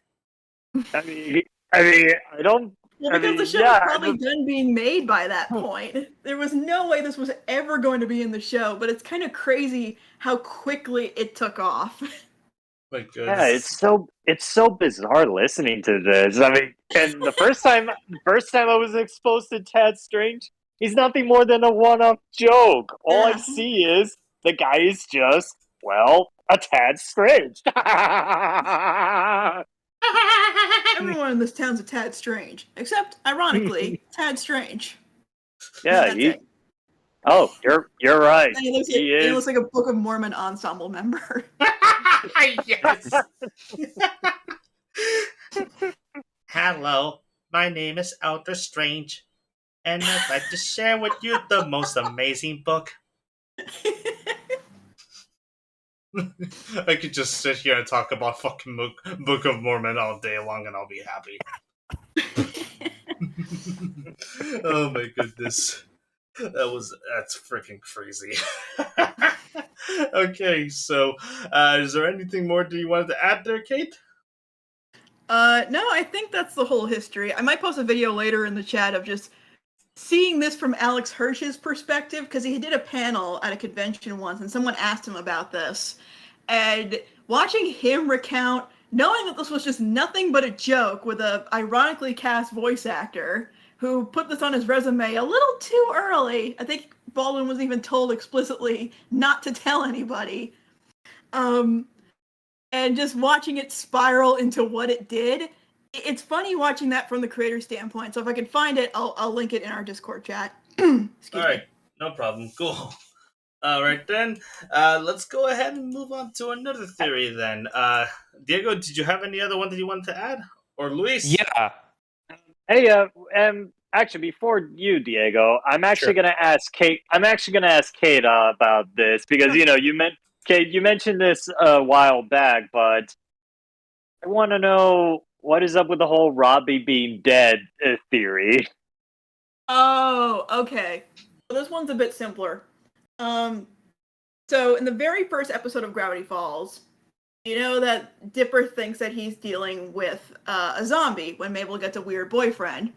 C: I mean, I don't.
D: Well,
C: I
D: because
C: mean,
D: the show was probably done being made by that point. There was no way this was ever going to be in the show, but it's kind of crazy how quickly it took off.
A: My
C: Yeah,
A: goodness.
C: it's so bizarre listening to this. I mean, and the first time I was exposed to Tad Strange, he's nothing more than a one-off joke. All I see is the guy is just, well, a Tad Strange.
D: Everyone in this town's a tad strange, except, ironically, Tad Strange.
C: Yeah, oh, you're right.
D: And he looks like a Book of Mormon ensemble member.
A: Yes. Hello, my name is Elder Strange, and I'd like to share with you the most amazing book. I could just sit here and talk about fucking Book of Mormon all day long, and I'll be happy. Oh my goodness. That's freaking crazy. Okay, so is there anything more do you wanted to add there, Kate?
D: No, I think that's the whole history. I might post a video later in the chat of just seeing this from Alex Hirsch's perspective, because he did a panel at a convention once and someone asked him about this. And watching him recount, knowing that this was just nothing but a joke with a ironically cast voice actor who put this on his resume a little too early. I think Baldwin was even told explicitly not to tell anybody. And just watching it spiral into what it did, it's funny watching that from the creator standpoint. So if I can find it, I'll link it in our Discord chat.
A: All right, no problem. Cool. All right then, let's go ahead and move on to another theory then. Diego, did you have any other one that you wanted to add, or Luis?
B: Yeah.
C: Hey, actually, before you, Diego, I'm actually gonna ask Kate. Kate about this because Kate, you mentioned this a while back, but I want to know what is up with the whole Robbie being dead theory.
D: Oh, okay. So this one's a bit simpler. So in the very first episode of Gravity Falls, you know that Dipper thinks that he's dealing with a zombie when Mabel gets a weird boyfriend.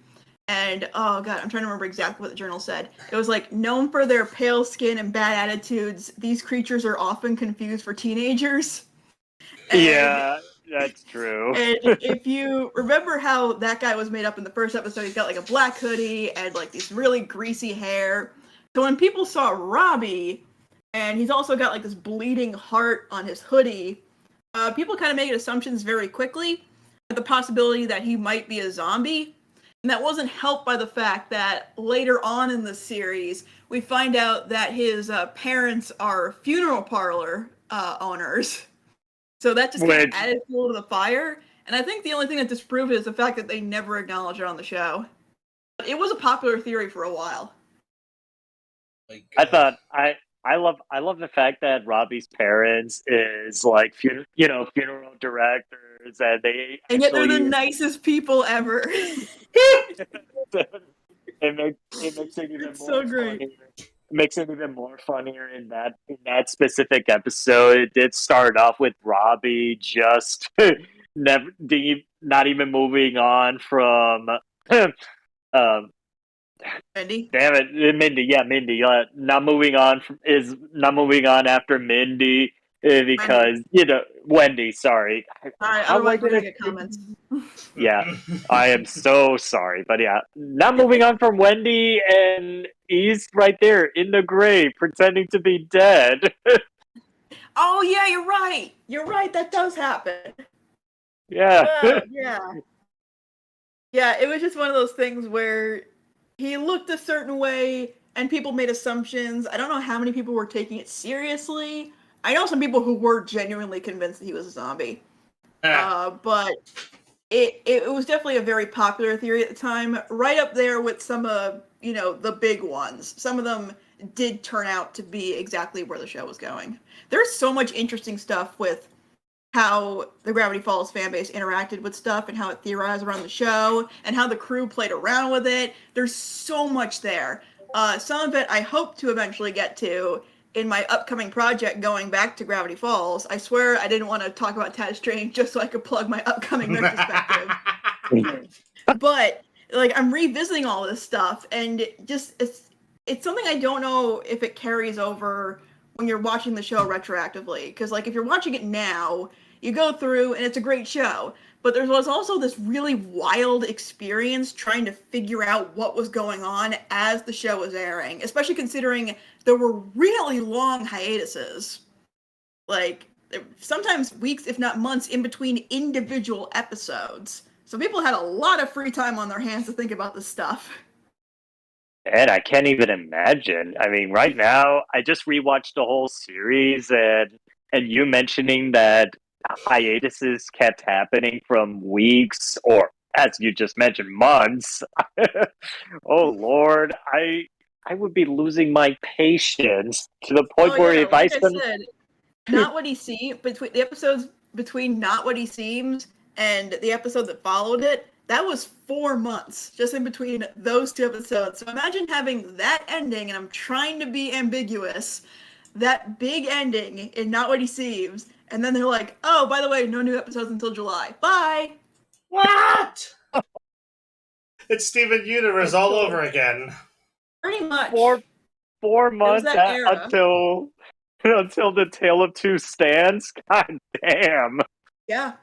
D: And, oh god, I'm trying to remember exactly what the journal said. It was like, known for their pale skin and bad attitudes, these creatures are often confused for teenagers.
C: And, yeah, that's true.
D: And if you remember how that guy was made up in the first episode, he's got like a black hoodie and like these really greasy hair. So when people saw Robbie, and he's also got like this bleeding heart on his hoodie, people kind of made assumptions very quickly at the possibility that he might be a zombie. And that wasn't helped by the fact that later on in the series, we find out that his parents are funeral parlor owners. So that just kind of added fuel to the fire. And I think the only thing that disproved it is the fact that they never acknowledged it on the show. But it was a popular theory for a while.
C: I thought I love the fact that Robbie's parents is like funeral directors, and
D: yet they're the nicest people ever.
C: it makes it even
D: more great.
C: Funnier. It makes it even more funnier in that specific episode. It did start off with Robbie just not even moving on from
D: Mindy.
C: Damn it, Mindy. Yeah, Mindy. Not moving on after Mindy because Wendy. Sorry.
D: Otherwise we're gonna get comments.
C: Yeah, I am so sorry, but yeah, not moving on from Wendy, and he's right there in the grave pretending to be dead.
D: Oh yeah, you're right. You're right. That does happen.
C: Yeah.
D: Yeah. It was just one of those things where he looked a certain way, and people made assumptions. I don't know how many people were taking it seriously. I know some people who were genuinely convinced that he was a zombie. But it was definitely a very popular theory at the time, right up there with some of, the big ones. Some of them did turn out to be exactly where the show was going. There's so much interesting stuff with how the Gravity Falls fan base interacted with stuff and how it theorized around the show and how the crew played around with it. There's so much there. Some of it I hope to eventually get to in my upcoming project going back to Gravity Falls. I swear I didn't want to talk about Tad Strange just so I could plug my upcoming retrospective. But like I'm revisiting all this stuff and it's something I don't know if it carries over when you're watching the show retroactively, because like if you're watching it now, you go through and it's a great show, but there was also this really wild experience trying to figure out what was going on as the show was airing, especially considering there were really long hiatuses, like sometimes weeks if not months in between individual episodes, so people had a lot of free time on their hands to think about this stuff.
C: And I can't even imagine. I mean, right now, I just rewatched the whole series, and you mentioning that hiatuses kept happening from weeks, or as you just mentioned, months. Oh Lord, I would be losing my patience to the point where if I
D: Like I
C: spend
D: said, not what he seems between the episodes between Not What He Seems and the episode that followed it, that was 4 months just in between those two episodes. So imagine having that ending, and I'm trying to be ambiguous, that big ending in Not What He Seems, and then they're like, oh, by the way, no new episodes until July. Bye!
A: What? It's Steven Universe all over again.
D: Pretty much.
C: 4 months
D: that era.
C: until the Tale of Two stands. God damn.
D: Yeah.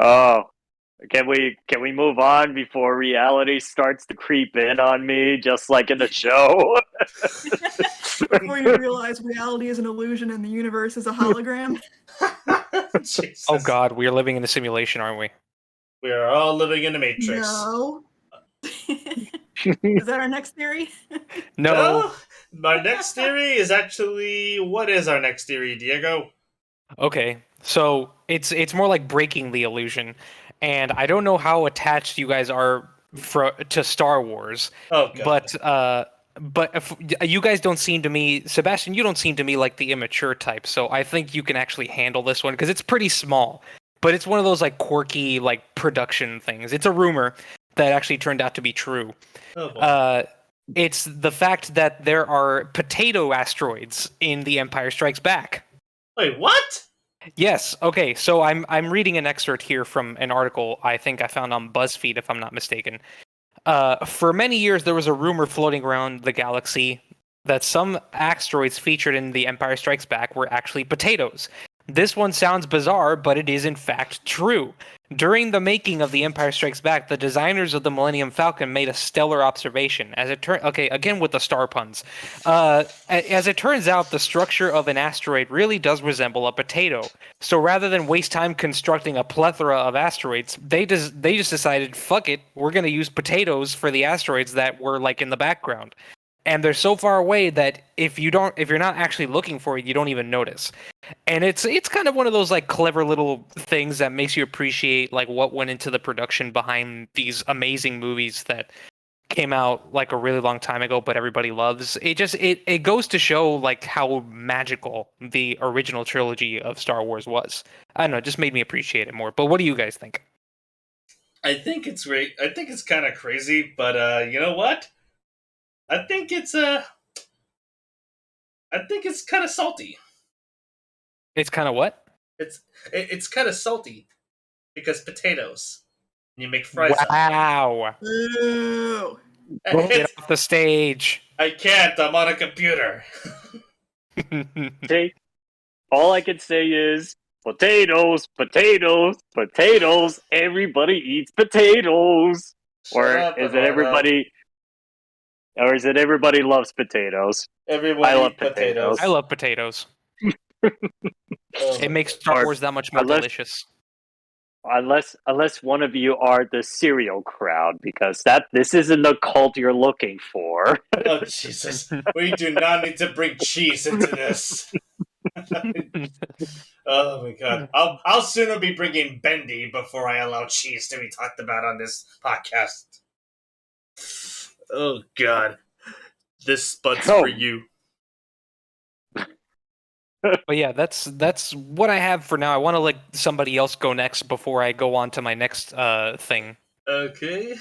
C: Oh, can we move on before reality starts to creep in on me, just like in the show?
D: Before you realize reality is an illusion and the universe is a hologram.
A: Jesus.
B: Oh God, we are living in a simulation, aren't we?
A: We are all living in a matrix.
D: No. Is that our next theory?
B: No.
A: Well, my next theory is actually, what is our next theory, Diego?
B: Okay, so it's more like breaking the illusion, and I don't know how attached you guys are to Star Wars,
A: Oh God.
B: but if, you guys don't seem to me, Sebastian, you don't seem to me like the immature type, so I think you can actually handle this one because it's pretty small, but it's one of those like quirky like production things. It's a rumor that actually turned out to be true.
A: Oh boy.
B: It's the fact that there are potato asteroids in The Empire Strikes Back.
A: Wait, what?
B: Yes. Okay. So I'm reading an excerpt here from an article I think I found on BuzzFeed, if I'm not mistaken. For many years, there was a rumor floating around the galaxy that some asteroids featured in The Empire Strikes Back were actually potatoes. This one sounds bizarre, but it is in fact true. During the making of The Empire Strikes Back, the designers of the Millennium Falcon made a stellar observation. Okay, again with the star puns. As it turns out, the structure of an asteroid really does resemble a potato. So rather than waste time constructing a plethora of asteroids, they just decided, fuck it, we're gonna use potatoes for the asteroids that were like in the background. And they're so far away that if you're not actually looking for it, you don't even notice. And it's kind of one of those like clever little things that makes you appreciate like what went into the production behind these amazing movies that came out like a really long time ago, but everybody loves. It goes to show like how magical the original trilogy of Star Wars was. I don't know, it just made me appreciate it more. But what do you guys think?
A: I think it's great. I think it's kind of crazy, but you know what? I think it's kind of salty.
B: It's kind of what?
A: It's kind of salty because potatoes. And you make fries.
B: Wow!
D: Ooh.
B: Get off the stage.
A: I can't. I'm on a computer.
C: See, all I can say is potatoes, potatoes, potatoes. Everybody eats potatoes. Or is it everybody loves potatoes?
A: Everyone
C: I love
A: eats potatoes.
B: I love potatoes. It makes Star Wars that much more delicious.
C: Unless one of you are the cereal crowd, because this isn't the cult you're looking for.
A: Oh Jesus! We do not need to bring cheese into this. Oh my god! I'll sooner be bringing Bendy before I allow cheese to be talked about on this podcast. Oh god, this spud's for
C: Oh,
A: you.
B: But yeah, that's what I have for now. I want to let somebody else go next before I go on to my next thing.
A: Okay.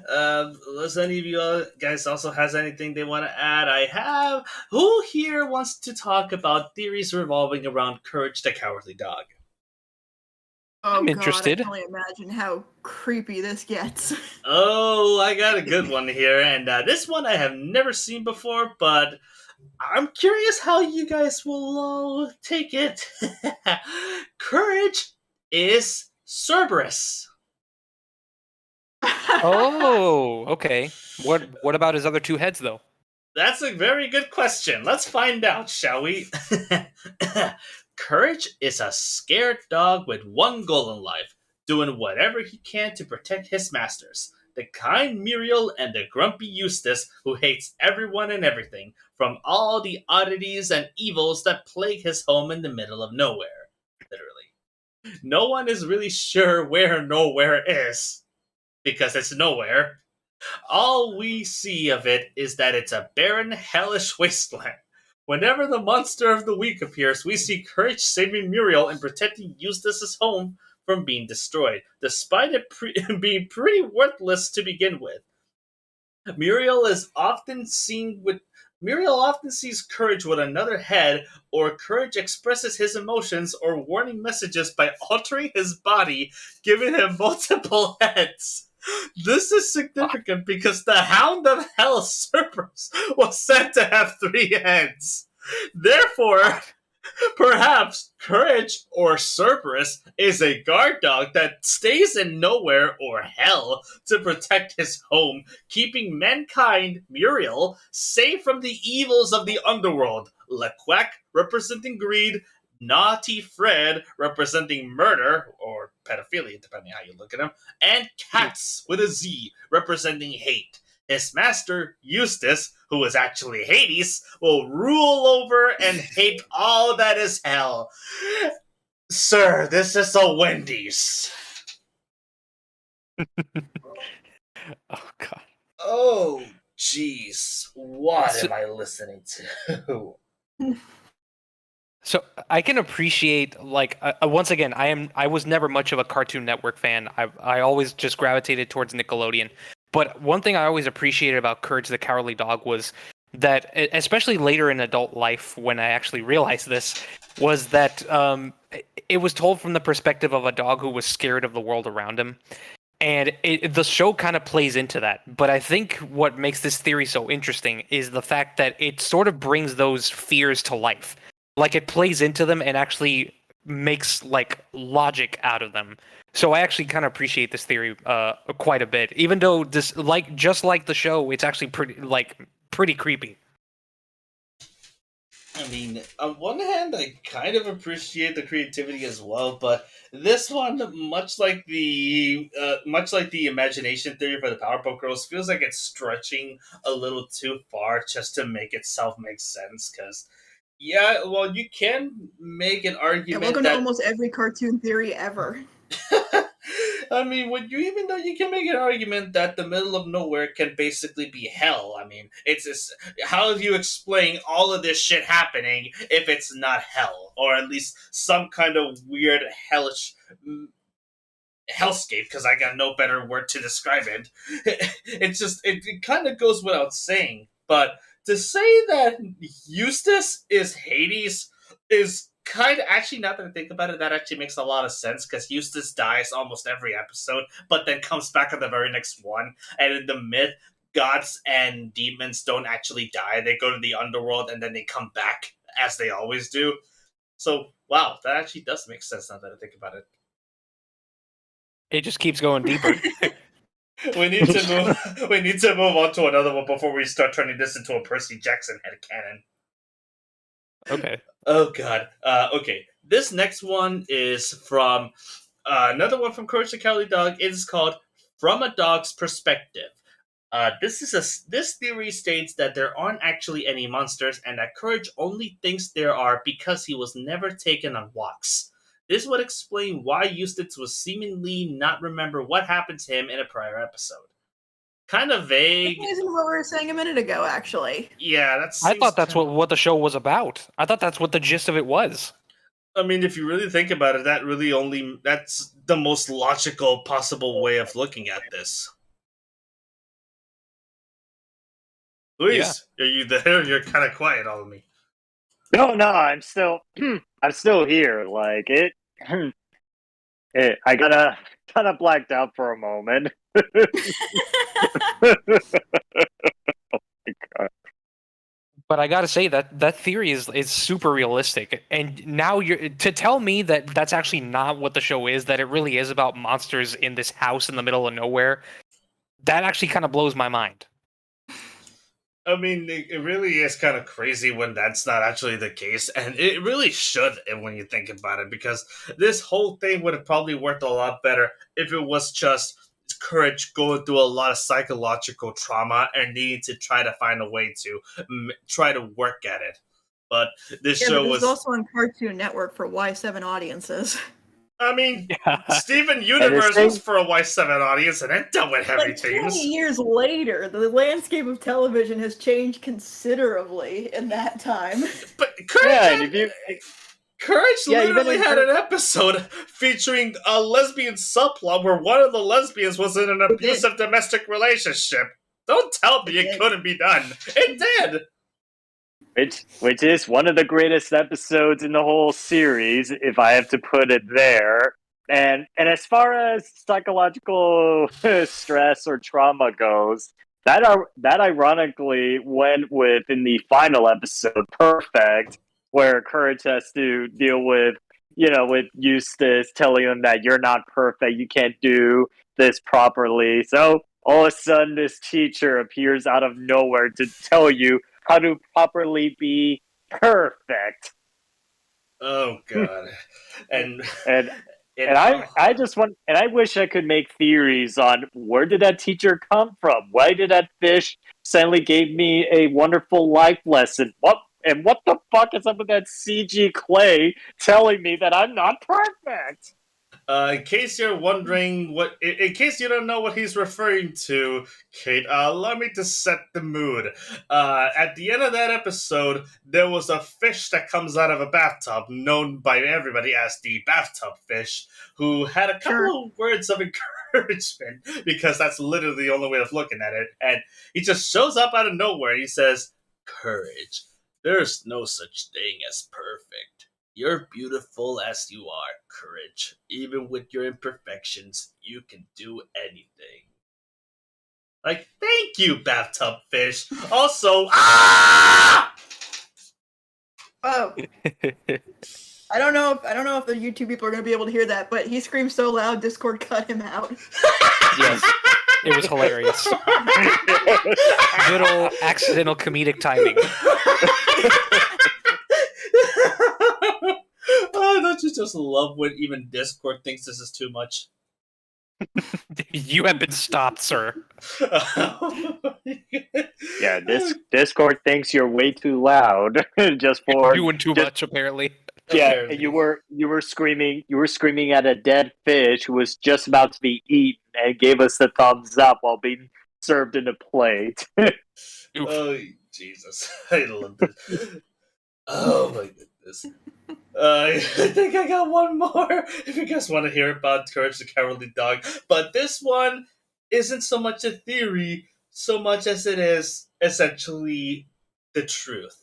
A: Does any of you guys also has anything they want to add? I have. Who here wants to talk about theories revolving around Courage the Cowardly Dog?
D: Oh
B: I'm
D: god, I
B: interested.
D: can only imagine how creepy this gets.
A: Oh, I got a good one here, and this one I have never seen before, but I'm curious how you guys will take it. Courage is Cerberus.
B: Oh, okay. What about his other two heads though?
A: That's a very good question. Let's find out, shall we? Courage is a scared dog with one goal in life, doing whatever he can to protect his masters. The kind Muriel and the grumpy Eustace, who hates everyone and everything, from all the oddities and evils that plague his home in the middle of nowhere. Literally. No one is really sure where nowhere is, because it's nowhere. All we see of it is that it's a barren, hellish wasteland. Whenever the monster of the week appears, we see Courage saving Muriel and protecting Eustace's home from being destroyed, despite it being pretty worthless to begin with. Muriel is often seen with Muriel often sees Courage with another head, or Courage expresses his emotions or warning messages by altering his body, giving him multiple heads. This is significant because the Hound of Hell Cerberus was said to have 3 heads. Therefore, perhaps Courage or Cerberus is a guard dog that stays in nowhere or hell to protect his home, keeping mankind, Muriel, safe from the evils of the underworld. Lequac, representing greed, Naughty Fred, representing murder or pedophilia, depending how you look at him, and Cats with a Z, representing hate. His master, Eustace, who is actually Hades, will rule over and hate all that is hell. Sir, this is a Wendy's.
B: Oh god.
A: Oh, jeez. What
B: So-
A: am I listening to?
B: So I can appreciate once again I was never much of a Cartoon Network fan. I always just gravitated towards Nickelodeon. But one thing I always appreciated about Courage the Cowardly Dog was that, especially later in adult life, when I actually realized this, was that it was told from the perspective of a dog who was scared of the world around him. And the show kind of plays into that. But I think what makes this theory so interesting is the fact that it sort of brings those fears to life. Like, it plays into them and actually makes logic out of them. So I actually kind of appreciate this theory quite a bit, even though this just like the show, it's actually pretty creepy.
A: I mean, on one hand, I kind of appreciate the creativity as well, but this one, much like the imagination theory for the Powerpuff Girls, feels like it's stretching a little too far just to make itself make sense. Because, yeah, well, you can make an
D: Yeah,
A: argument
D: welcome to
A: that
D: almost every cartoon theory ever.
A: I mean, even though you can make an argument that the middle of nowhere can basically be hell. I mean, how do you explain all of this shit happening if it's not hell, or at least some kind of weird hellish hellscape? Because I got no better word to describe it. It kind of goes without saying, but to say that Eustace is Hades is kind of, actually, now that I think about it, that actually makes a lot of sense, because Eustace dies almost every episode, but then comes back on the very next one. And in the myth, gods and demons don't actually die. They go to the underworld and then they come back as they always do. So, wow, that actually does make sense now that I think about it.
B: It just keeps going deeper.
A: We need to move on to another one before we start turning this into a Percy Jackson headcanon.
B: Okay.
A: Oh god. Okay. This next one is from another one from Courage the Cowardly Dog. It is called From a Dog's Perspective. This theory states that there aren't actually any monsters, and that Courage only thinks there are because he was never taken on walks. This would explain why Eustace was seemingly not remember what happened to him in a prior episode. Kind of vague.
D: That isn't what we were saying a minute ago, actually.
A: Yeah, that's.
B: I thought that's what the show was about. I thought that's what the gist of it was.
A: I mean, if you really think about it, that's the most logical possible way of looking at this. Luis, Are you there? You're kind of quiet on me.
C: No, I'm still here. Like it, I got kind of blacked out for a moment. Oh my God.
B: But I gotta say that theory is super realistic, and now you're to tell me that that's actually not what the show is. That it really is about monsters in this house in the middle of nowhere. That actually kind of blows my mind.
A: I mean, it really is kind of crazy when that's not actually the case, and it really should when you think about it, because this whole thing would have probably worked a lot better if it was just Courage going through a lot of psychological trauma and needing to try to find a way to try to work at it. But this show was
D: also on Cartoon Network for Y7 audiences.
A: I mean, Steven Universe was for a Y7 audience, and it dealt with heavy themes.
D: 20 years later, the landscape of television has changed considerably in that time.
A: But Courage literally had an episode featuring a lesbian subplot where one of the lesbians was in an abusive domestic relationship. Don't tell me it couldn't be done. It did!
C: Which is one of the greatest episodes in the whole series, if I have to put it there. And as far as psychological stress or trauma goes, that ironically went with in the final episode, Perfect, where Courage has to deal with Eustace telling him that you're not perfect, you can't do this properly. So all of a sudden, this teacher appears out of nowhere to tell you how to properly be perfect.
A: Oh God! and
C: I just want, and I wish I could make theories on where did that teacher come from? Why did that fish suddenly gave me a wonderful life lesson? What the fuck is up with that CG clay telling me that I'm not perfect?
A: In case you're wondering in case you don't know what he's referring to, Kate, allow me to set the mood. At the end of that episode, there was a fish that comes out of a bathtub, known by everybody as the bathtub fish, who had a couple of words of encouragement, because that's literally the only way of looking at it. And he just shows up out of nowhere. He says, "Courage. There's no such thing as perfect. You're beautiful as you are, Courage. Even with your imperfections, you can do anything." Like, thank you, bathtub fish. Also, ah!
D: Oh. I don't know if the YouTube people are going to be able to hear that, but he screamed so loud, Discord cut him out.
B: Yes, it was hilarious. Good old accidental comedic timing.
A: Oh, don't you just love when even Discord thinks this is too much?
B: You have been stopped, sir.
C: Yeah, Discord thinks you're way too loud. Just for
B: doing too much, apparently.
C: Yeah,
A: Apparently.
C: you were screaming at a dead fish who was just about to be eaten and gave us the thumbs up while being served in a plate.
A: Oh, Jesus. I love this. Oh, my goodness. I think I got one more, if you guys want to hear about Courage the Cowardly Dog. But this one isn't so much a theory, so much as it is essentially the truth.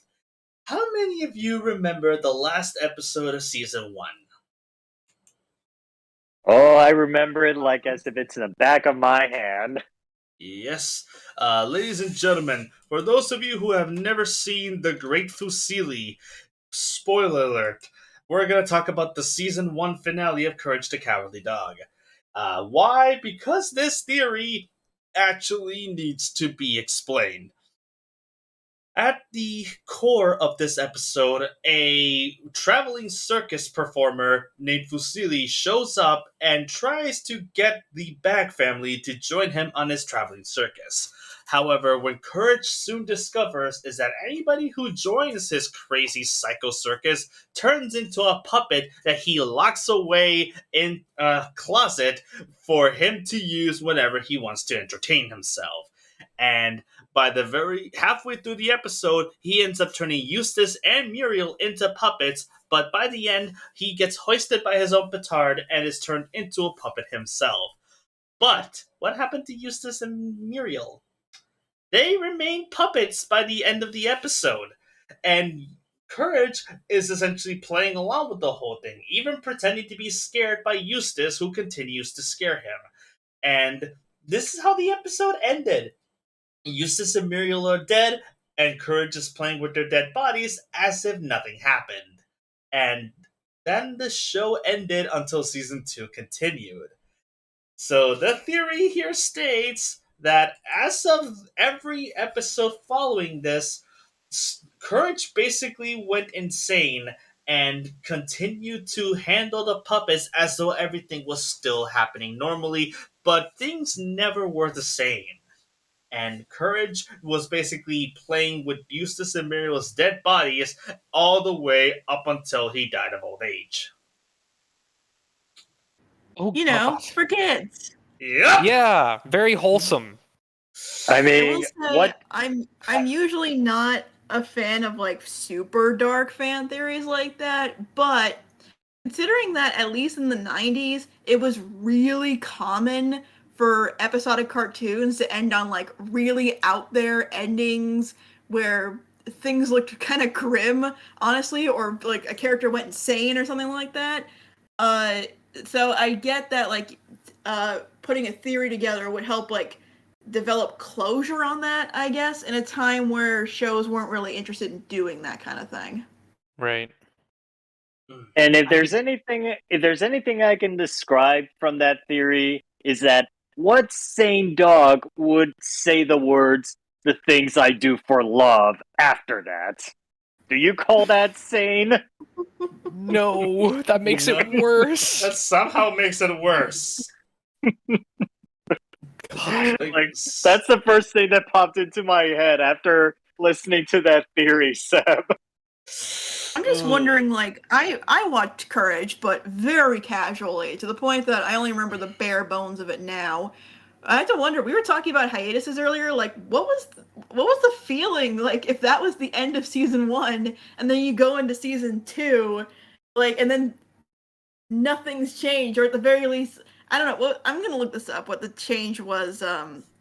A: How many of you remember the last episode of Season 1?
C: Oh, I remember it like as if it's in the back of my hand.
A: Yes. Ladies and gentlemen, for those of you who have never seen The Great Fusilli, spoiler alert, we're going to talk about the Season 1 finale of Courage the Cowardly Dog. Why? Because this theory actually needs to be explained. At the core of this episode, a traveling circus performer named Fusilli shows up and tries to get the Bag family to join him on his traveling circus. However, what Courage soon discovers is that anybody who joins his crazy psycho circus turns into a puppet that he locks away in a closet for him to use whenever he wants to entertain himself. And by the very halfway through the episode, he ends up turning Eustace and Muriel into puppets, but by the end, he gets hoisted by his own petard and is turned into a puppet himself. But what happened to Eustace and Muriel? They remain puppets by the end of the episode. And Courage is essentially playing along with the whole thing, even pretending to be scared by Eustace, who continues to scare him. And this is how the episode ended. Eustace and Muriel are dead, and Courage is playing with their dead bodies as if nothing happened. And then the show ended until season 2 continued. So the theory here states that as of every episode following this, Courage basically went insane and continued to handle the puppets as though everything was still happening normally, but things never were the same. And Courage was basically playing with Eustace and Muriel's dead bodies all the way up until he died of old age.
B: Oh,
D: You know,
B: God.
D: for kids.
A: Yep.
B: Yeah, very wholesome.
C: I
D: I
C: mean,
D: will say
C: what?
D: I'm usually not a fan of like super dark fan theories like that, but considering that at least in the 90s it was really common for episodic cartoons to end on like really out there endings where things looked kind of grim, honestly, or like a character went insane or something like that. Uh, so I get that like putting a theory together would help like develop closure on that, I guess, in a time where shows weren't really interested in doing that kind of thing.
B: Right.
C: And if there's anything I can describe from that theory, is that what sane dog would say the words "the things I do for love" after that? Do you call that sane?
B: No, that makes
A: No.
B: it worse.
A: That somehow makes it worse. God,
C: Like, that's the first thing that popped into my head after listening to that theory, Seb.
D: I'm just wondering, like, I watched Courage, but very casually, to the point that I only remember the bare bones of it now. I had to wonder, we were talking about hiatuses earlier, like, what was the feeling, like, if that was the end of season 1, and then you go into season 2, like, and then nothing's changed, or at the very least, I don't know, well, I'm gonna look this up, what the change was,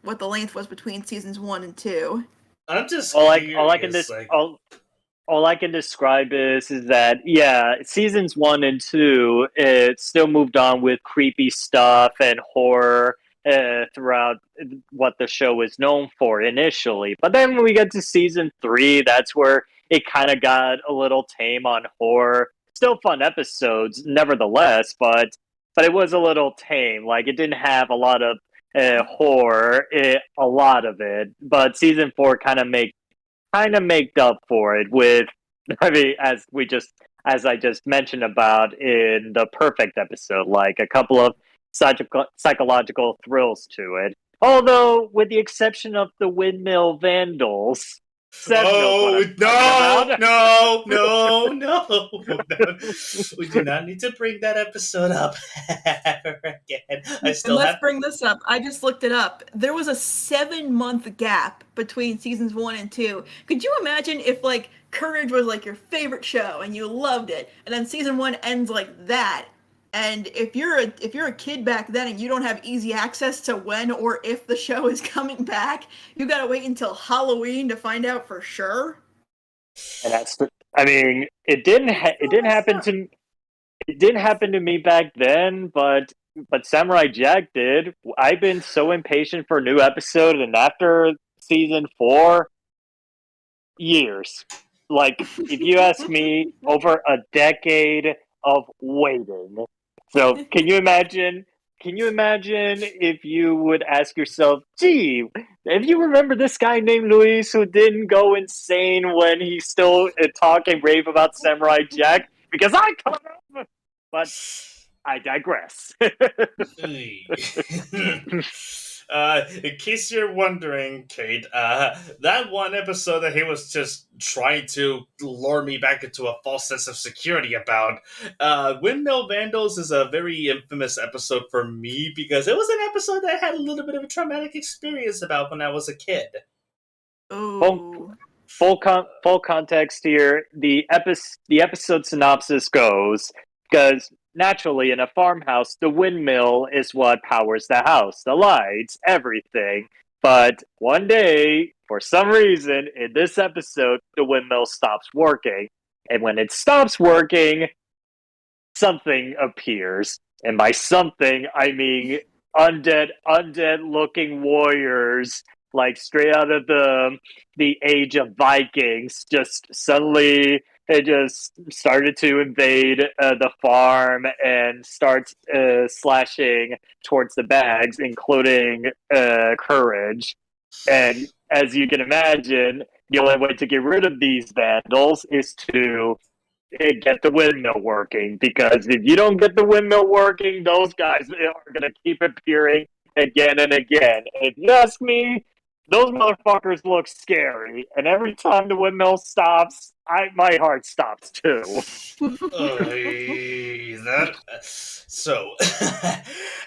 D: what the length was between seasons 1 and 2.
A: I'm just
C: all I
A: curious, like,
C: all I can describe is that, yeah, seasons 1 and 2, it still moved on with creepy stuff and horror throughout what the show was known for initially. But then when we get to season 3, that's where it kind of got a little tame on horror. Still fun episodes, nevertheless, but it was a little tame. Like, it didn't have a lot of horror, a lot of it. But season 4 kind of made up for it with, I mean, as I just mentioned about in the perfect episode, like a couple of psychological thrills to it. Although, with the exception of the windmill vandals. Seb knows what I'm talking about.
A: no. We do not need to bring that episode up ever again.
D: Let's bring this up. I just looked it up. There was a 7-month gap between seasons 1 and 2. Could you imagine if like Courage was like your favorite show and you loved it, and then season 1 ends like that? And if you're a kid back then and you don't have easy access to when or if the show is coming back, you gotta wait until Halloween to find out for sure.
C: And I mean, it didn't happen to me back then, but Samurai Jack did. I've been so impatient for a new episode, and after season 4, years. Like, if you ask me, over a decade of waiting. So, can you imagine if you would ask yourself, gee, if you remember this guy named Luis who didn't go insane when he's still talking rave about Samurai Jack? Because I caught him! But I digress.
A: In case you're wondering, Kate, that one episode that he was just trying to lure me back into a false sense of security about, Windmill Vandals is a very infamous episode for me because it was an episode that I had a little bit of a traumatic experience about when I was a kid.
D: Oh.
C: Full context here. The episode synopsis goes because naturally in a farmhouse, the windmill is what powers the house, the lights, everything. But one day, for some reason, in this episode, the windmill stops working, and when it stops working, something appears, and by something I mean undead looking warriors, like straight out of the age of Vikings. Just suddenly it just started to invade the farm and start slashing towards the bags, including Courage. And as you can imagine, the only way to get rid of these vandals is to get the windmill working, because if you don't get the windmill working, those guys are going to keep appearing again and again. If you ask me, those motherfuckers look scary, and every time the windmill stops, my heart stops too.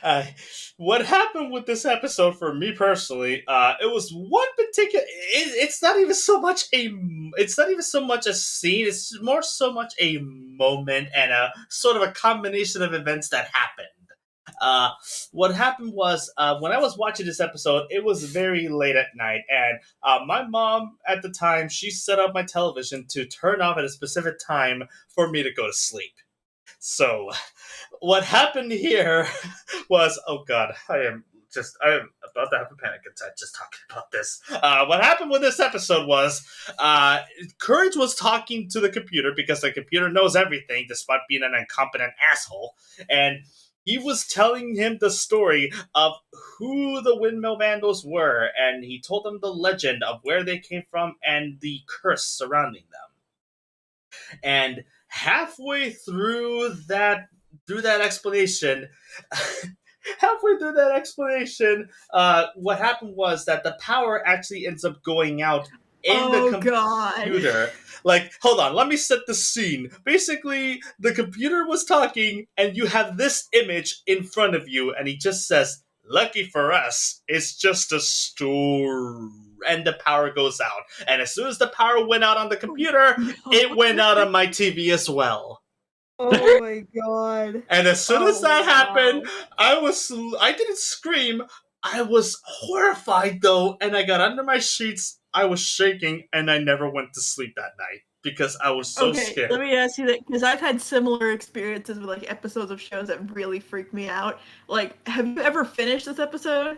A: Uh, what happened with this episode for me personally? It was one particular. It's not even so much a. It's not even so much a scene. It's more so much a moment and a sort of a combination of events that happened. Uh, what happened was when I was watching this episode, it was very late at night, and my mom at the time she set up my television to turn off at a specific time for me to go to sleep. So, what happened here was, oh god, I am about to have a panic attack just talking about this. What happened with this episode was, Courage was talking to the computer because the computer knows everything despite being an incompetent asshole, and he was telling him the story of who the Windmill Vandals were, and he told them the legend of where they came from and the curse surrounding them. And halfway through that explanation, what happened was that the power actually ends up going out in the computer.
D: God.
A: Like, hold on, let me set the scene. Basically, the computer was talking, and you have this image in front of you, and he just says, "Lucky for us, it's just a store." And the power goes out. And as soon as the power went out on the computer, it went out on my TV as well.
D: Oh my god.
A: And as soon as that happened,
D: wow.
A: I didn't scream. I was horrified though, and I got under my sheets. I was shaking, and I never went to sleep that night because I was so
D: Okay,
A: scared.
D: let me ask you that, because I've had similar experiences with like episodes of shows that really freak me out. Like, have you ever finished this episode?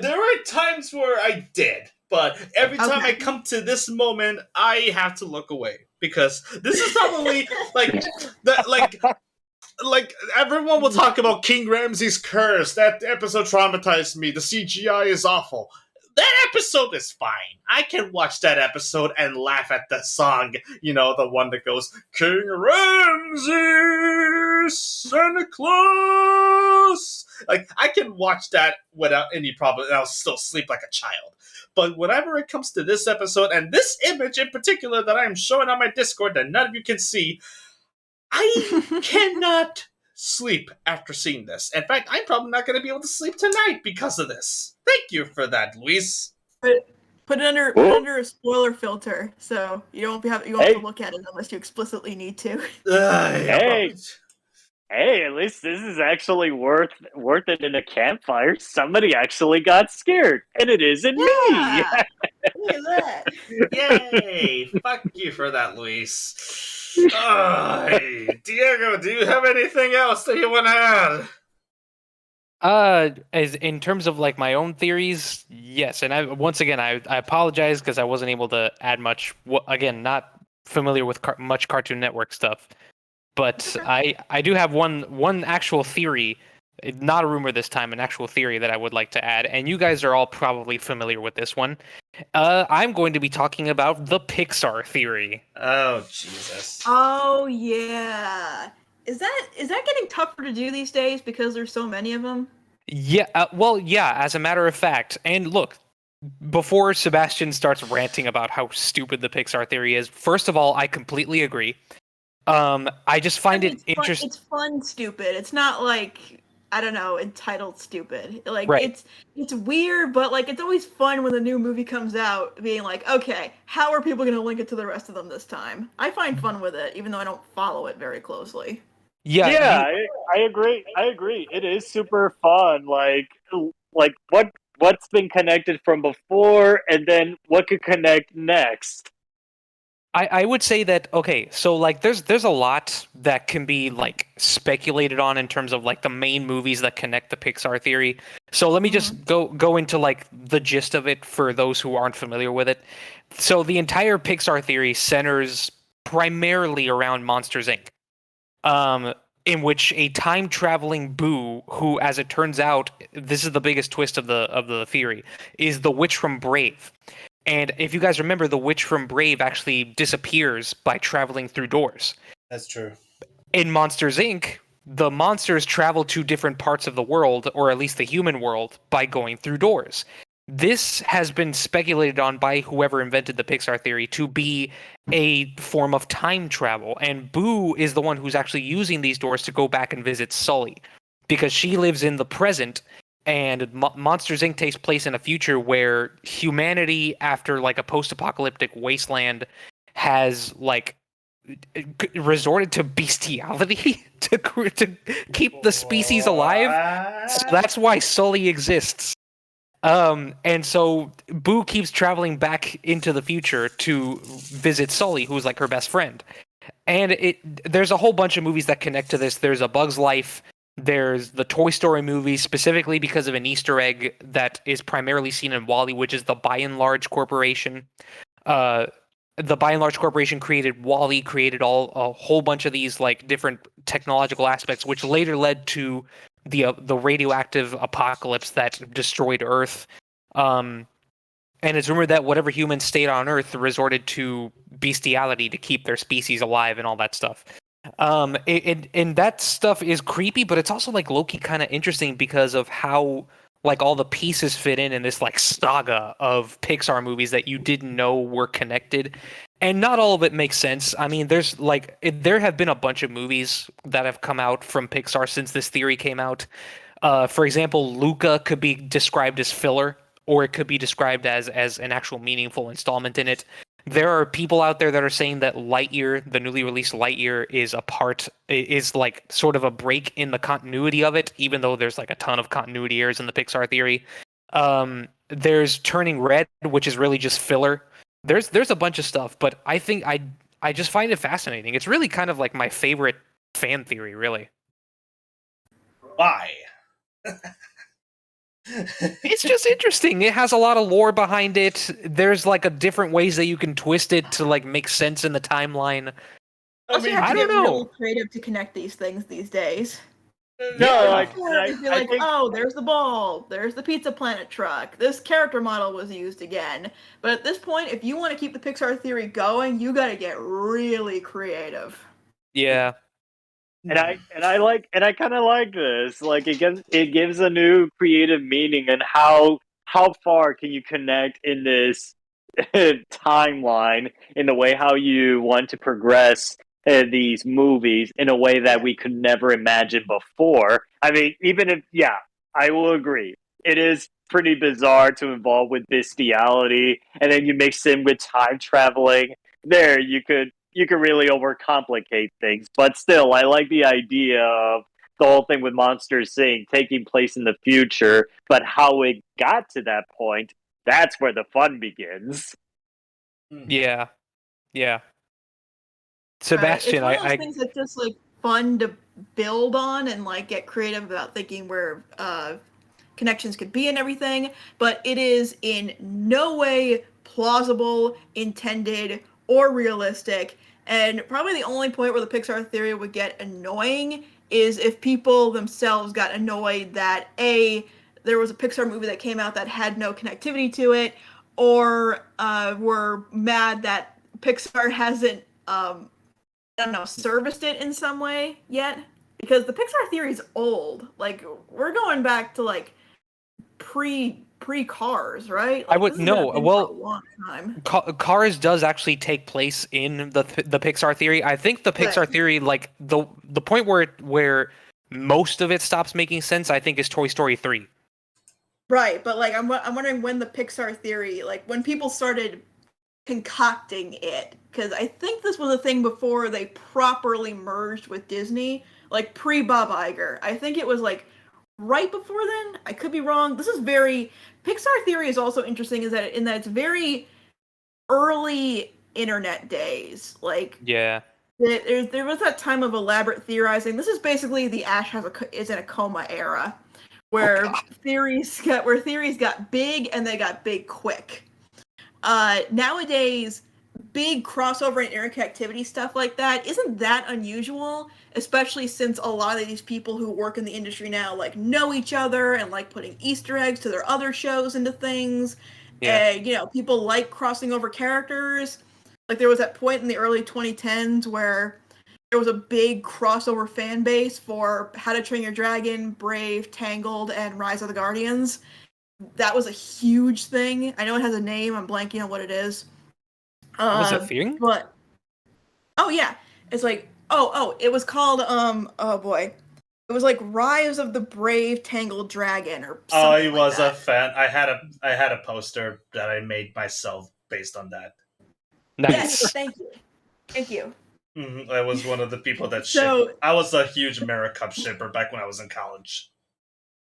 A: There were times where I did, but every time I come to this moment, I have to look away because this is probably like everyone will talk about King Ramses' curse. That episode traumatized me. The CGI is awful. That episode is fine. I can watch that episode and laugh at the song. You know, the one that goes, King Ramses, Santa Claus. Like, I can watch that without any problem, and I'll still sleep like a child. But whenever it comes to this episode, and this image in particular that I am showing on my Discord that none of you can see, I cannot sleep after seeing this. In fact, I'm probably not going to be able to sleep tonight because of this. Thank you for that, Luis.
D: Put it under a spoiler filter, so you won't have to look at it unless you explicitly need to.
C: Hey, at least this is actually worth it in a campfire. Somebody actually got scared, and it isn't me.
D: Look at that.
A: Yay! Fuck you for that, Luis. Hey, Diego, do you have anything else that you want to add?
B: As in terms of like my own theories, yes. And I apologize because I wasn't able to add much. Again, not familiar with much Cartoon Network stuff, but I do have one actual theory, not a rumor this time, an actual theory that I would like to add. And you guys are all probably familiar with this one. I'm going to be talking about the Pixar theory.
A: Oh Jesus!
D: Oh yeah. Is that getting tougher to do these days because there's so many of them?
B: Yeah, yeah, as a matter of fact. And look, before Sebastian starts ranting about how stupid the Pixar theory is, first of all, I completely agree. I just find it
D: it's fun.
B: interesting.
D: It's fun, stupid. It's not like I don't know, entitled stupid. Like
B: Right.
D: it's weird, but like it's always fun when the new movie comes out, being like, okay, how are people going to link it to the rest of them this time? I find fun with it, even though I don't follow it very closely.
B: Yeah,
C: Yeah, I agree. I agree. It is super fun. Like what's been connected from before, and then what could connect next.
B: I would say that okay, so like there's a lot that can be like speculated on in terms of like the main movies that connect the Pixar theory. So let me just go into like the gist of it for those who aren't familiar with it. So the entire Pixar theory centers primarily around Monsters Inc. In which a time traveling Boo, who as it turns out, this is the biggest twist of the theory, is the witch from Brave. And if you guys remember, the witch from Brave actually disappears by traveling through doors.
A: That's true.
B: In Monsters Inc., the monsters travel to different parts of the world, or at least the human world, by going through doors. This has been speculated on by whoever invented the Pixar theory to be a form of time travel. And Boo is the one who's actually using these doors to go back and visit Sully because she lives in the present. And Monsters Inc. takes place in a future where humanity, after like a post-apocalyptic wasteland, has like resorted to bestiality to keep the species alive. So that's why Sully exists. And so Boo keeps traveling back into the future to visit Sully, who's like her best friend. And there's a whole bunch of movies that connect to this. There's A Bug's Life. There's the Toy Story movie, specifically because of an Easter egg that is primarily seen in WALL-E, which is the By and Large Corporation. The By and Large Corporation created WALL-E, created a whole bunch of these like different technological aspects, which later led to the radioactive apocalypse that destroyed Earth. And it's rumored that whatever humans stayed on Earth resorted to bestiality to keep their species alive and all that stuff. And that stuff is creepy, but it's also like low-key kind of interesting because of how like all the pieces fit in this like saga of Pixar movies that you didn't know were connected. And not all of it makes sense. I mean, there have been a bunch of movies that have come out from Pixar since this theory came out. For example, Luca could be described as filler, or it could be described as an actual meaningful installment in it. There are people out there that are saying that Lightyear, the newly released Lightyear, is like sort of a break in the continuity of it, even though there's like a ton of continuity errors in the Pixar theory. There's Turning Red, which is really just filler. There's a bunch of stuff, but I think I just find it fascinating. It's really kind of like my favorite fan theory, really.
A: Why?
B: It's just interesting. It has a lot of lore behind it. There's like a different ways that you can twist it to like make sense in the timeline.
D: Also, you have
B: I
D: to
B: don't
D: get
B: know.
D: really creative to connect these things these days.
C: No,
D: It'd be like, oh, there's the ball, there's the Pizza Planet truck, this character model was used again. But at this point, if you want to keep the Pixar theory going, you got to get really creative.
B: Yeah.
C: And I kind of like this. Like it gives a new creative meaning, and how far can you connect in this timeline in the way how you want to progress these movies in a way that we could never imagine before. I mean, even if I will agree, it is pretty bizarre to involve with bestiality, and then you mix in with time traveling. There, you could really overcomplicate things. But still, I like the idea of the whole thing with Monsters Inc. taking place in the future, but how it got to that point, that's where the fun begins.
B: Yeah. Yeah. Sebastian,
D: it's one of those things that's just like fun to build on and like get creative about thinking where connections could be and everything, but it is in no way plausible, intended, or realistic. And probably the only point where the Pixar theory would get annoying is if people themselves got annoyed that there was a Pixar movie that came out that had no connectivity to it, or were mad that Pixar hasn't I don't know, serviced it in some way yet. because the Pixar theory is old. Like, we're going back to like pre Cars, right?
B: I
D: Like,
B: would
D: this has been a
B: no.
D: thing for a
B: Well,
D: long time.
B: Cars does actually take place in the Pixar theory. I think the Pixar
D: Right.
B: theory, like the point where most of it stops making sense, I think, is Toy Story 3.
D: Right, but like I'm wondering when the Pixar theory, like when people started concocting it, because I think this was a thing before they properly merged with Disney, like pre Bob Iger. I think it was like right before then. I could be wrong. This is very Pixar theory is also interesting, is that in that it's very early internet days. Like
B: Yeah.
D: there was that time of elaborate theorizing. This is basically the Ash is in a coma era, where theories got big and they got big quick. Nowadays, big crossover and interconnectivity stuff like that isn't that unusual, especially since a lot of these people who work in the industry now like know each other and like putting Easter eggs to their other shows into things.
B: Yeah.
D: And people like crossing over characters. Like there was that point in the early 2010s where there was a big crossover fan base for How to Train Your Dragon, Brave, Tangled, and Rise of the Guardians. That was a huge thing. I know it has a name. I'm blanking on what it is.
B: Was it a thing?
D: But oh yeah, it's like it was called oh boy, it was like Rise of the Brave Tangled Dragon or something.
A: I
D: like
A: was
D: that.
A: a fan. I had a poster that I made myself based on that.
B: Nice.
D: Yes, thank you.
A: I was one of the people that
D: So-
A: shipped. I was a huge AmeriCup shipper back when I was in college.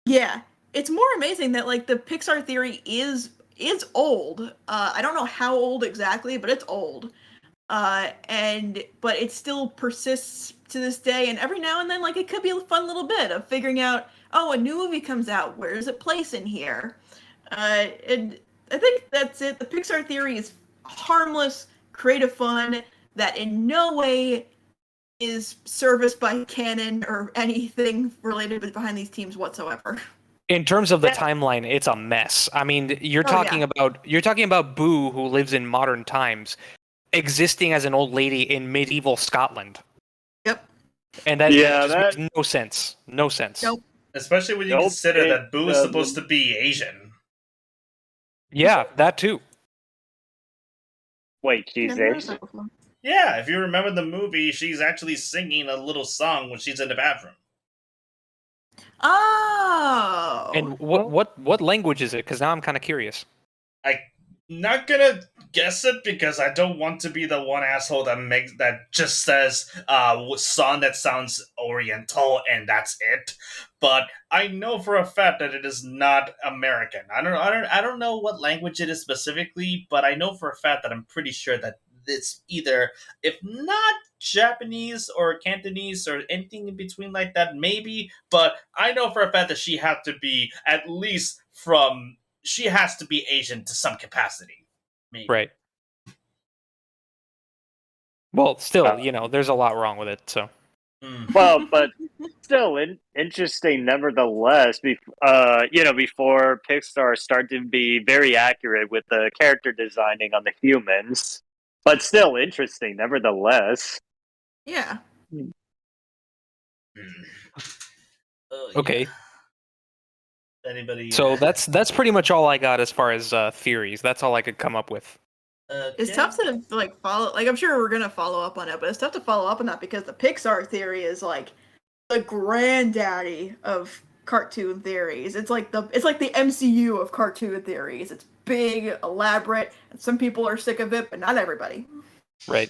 D: Yeah, it's more amazing that like the Pixar theory is old. I don't know how old exactly, but it's old. But it still persists to this day, and every now and then like it could be a fun little bit of figuring out, oh, a new movie comes out, where does it place in here? And I think that's it. The Pixar theory is harmless, creative fun that in no way is serviced by canon or anything related behind these teams whatsoever.
B: In terms of the timeline, it's a mess. I mean, you're talking about Boo, who lives in modern times, existing as an old lady in medieval Scotland.
D: Yep.
B: And that just makes no sense. No sense.
D: Nope.
A: Especially when you consider that Boo is supposed to be Asian.
B: Yeah, that too.
C: Wait, she's Asian?
A: Yeah, if you remember the movie, she's actually singing a little song when she's in the bathroom.
D: Oh.
B: And what language is it? Because now I'm kind of curious.
A: I'm not gonna guess it because I don't want to be the one asshole that just says song that sounds Oriental and that's it. But I know for a fact that it is not American. I don't know what language it is specifically, but I know for a fact that I'm pretty sure that it's either, if not Japanese or Cantonese or anything in between like that, maybe. But I know for a fact that she has to be Asian to some capacity. Maybe.
B: Right. Well, still, there's a lot wrong with it, so.
C: Well, but still interesting nevertheless. Before Pixar started to be very accurate with the character designing on the humans, but still interesting nevertheless.
D: Yeah.
B: Okay.
A: Anybody?
B: So that's pretty much all I got as far as theories. That's all I could come up with.
D: It's tough to like follow. Like I'm sure we're gonna follow up on it, but it's tough to follow up on that because the Pixar theory is like the granddaddy of cartoon theories. It's like the MCU of cartoon theories. It's big, elaborate, and some people are sick of it, but not everybody.
B: Right.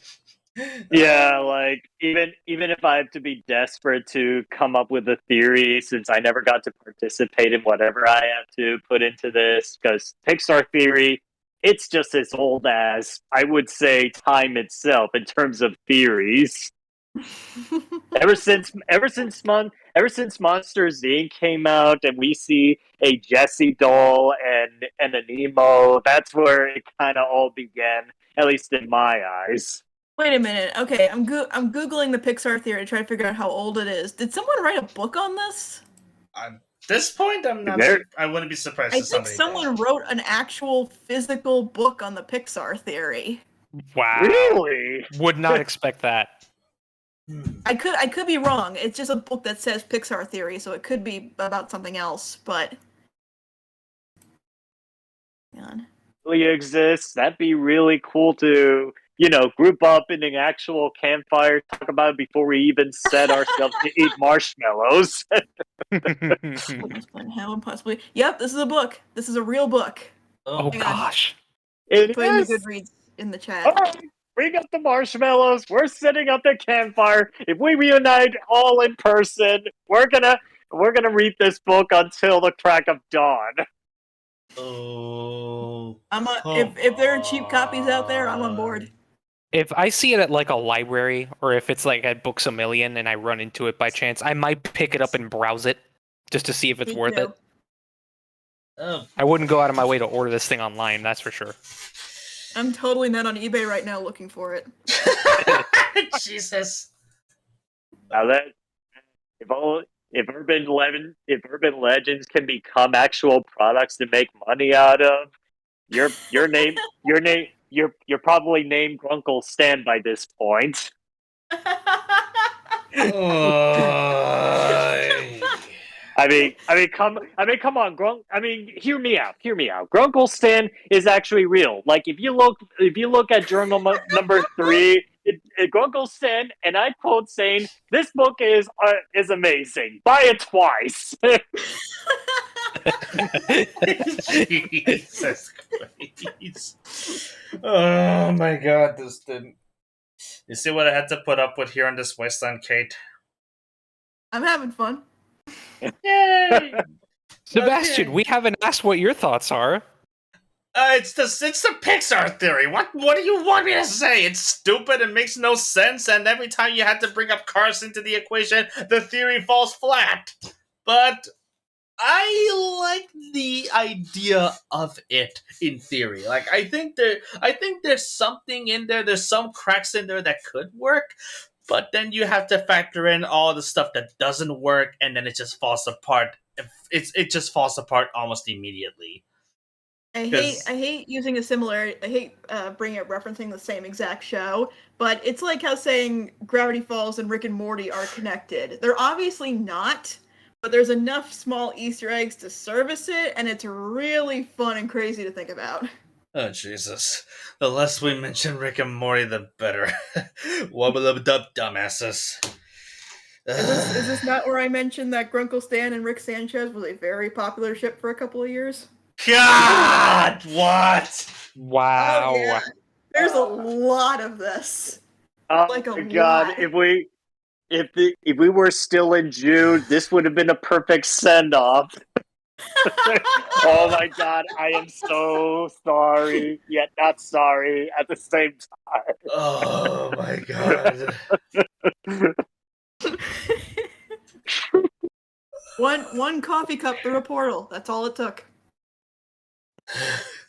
C: Yeah, like even if I have to be desperate to come up with a theory, since I never got to participate in whatever I have to put into this, because Pixar theory, it's just as old as, I would say, time itself in terms of theories. ever since Monsters Inc. came out and we see a Jessie doll and a Nemo, that's where it kind of all began, at least in my eyes.
D: Wait a minute. Okay, I'm googling the Pixar theory to try to figure out how old it is. Did someone write a book on this?
A: At this point, I wouldn't be surprised.
D: I think someone wrote an actual physical book on the Pixar theory.
B: Wow.
C: Really?
B: Would not expect that.
D: I could be wrong. It's just a book that says Pixar theory, so it could be about something else. But hang
C: Really exists. That'd be really cool to, group up in an actual campfire, talk about it before we even set ourselves to eat marshmallows.
D: on. How impossibly? Yep, this is a book. This is a real book.
B: Oh
D: Hang on.
B: gosh.
C: It
D: Putting the
C: is.
D: Goodreads in the chat.
C: All right, bring up the marshmallows. We're setting up the campfire. If we reunite all in person, we're gonna read this book until the crack of dawn.
A: Oh,
D: If there are cheap copies out there, I'm on board.
B: If I see it at like a library, or if it's like at Books A Million and I run into it by chance, I might pick it up and browse it just to see if it's
D: Me
B: worth
D: too.
B: it.
A: Oh,
B: I wouldn't go out of my way to order this thing online, that's for sure.
D: I'm totally not on eBay right now looking for it.
A: Jesus.
C: Now that if urban legends can become actual products to make money out of, you're probably named Grunkle Stan by this point. Come on, Grunk. Hear me out. Grunkle Stan is actually real. Like, if you look at journal number 3, Grunkle Stan, and I quote saying, "This book is amazing. Buy it twice."
A: Jesus Christ. Oh my God, this didn't. You see what I had to put up with here on this wasteland, Kate?
D: I'm having fun.
A: Yay!
B: Sebastian,
A: Okay.
B: we haven't asked what your thoughts are.
A: It's the Pixar theory. What do you want me to say? It's stupid and makes no sense, and every time you had to bring up cars into the equation, the theory falls flat. But I like the idea of it in theory. Like, I think there's something in there. There's some cracks in there that could work, but then you have to factor in all the stuff that doesn't work, and then it just falls apart. It just falls apart almost immediately.
D: I hate using a similar. I hate referencing the same exact show, but it's like how saying Gravity Falls and Rick and Morty are connected. They're obviously not, but there's enough small Easter eggs to service it, and it's really fun and crazy to think about.
A: Oh, Jesus. The less we mention Rick and Morty, the better. Wubba-lubba-dub, dumbasses.
D: Is this not where I mentioned that Grunkle Stan and Rick Sanchez was a very popular ship for a couple of years?
A: God! What?
B: Wow.
D: Oh, yeah. There's a lot of this.
C: Oh
D: Like a
C: my God!
D: lot.
C: If we were still in June, this would have been a perfect send off. Oh my God! I am so sorry, yet not sorry at the same time.
A: Oh my God.
D: One coffee cup through a portal. That's all it took.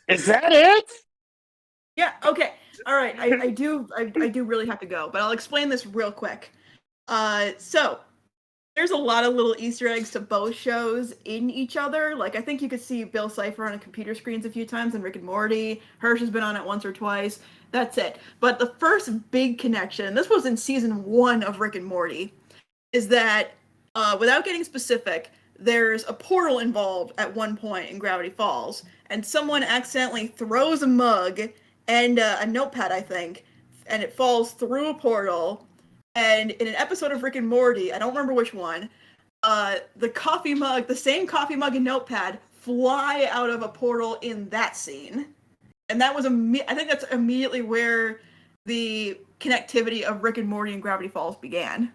C: Is that it?
D: Yeah. Okay. All right. I do really have to go, but I'll explain this real quick. So there's a lot of little Easter eggs to both shows in each other. Like, I think you could see Bill Cipher on a computer screens a few times in Rick and Morty. Hirsch has been on it once or twice. That's it. But the first big connection, and this was in season 1 of Rick and Morty, is that without getting specific, there's a portal involved at one point in Gravity Falls, and someone accidentally throws a mug and a notepad, I think, and it falls through a portal. And in an episode of Rick and Morty, I don't remember which one, the coffee mug, the same coffee mug and notepad, fly out of a portal in that scene. And that was I think that's immediately where the connectivity of Rick and Morty and Gravity Falls began.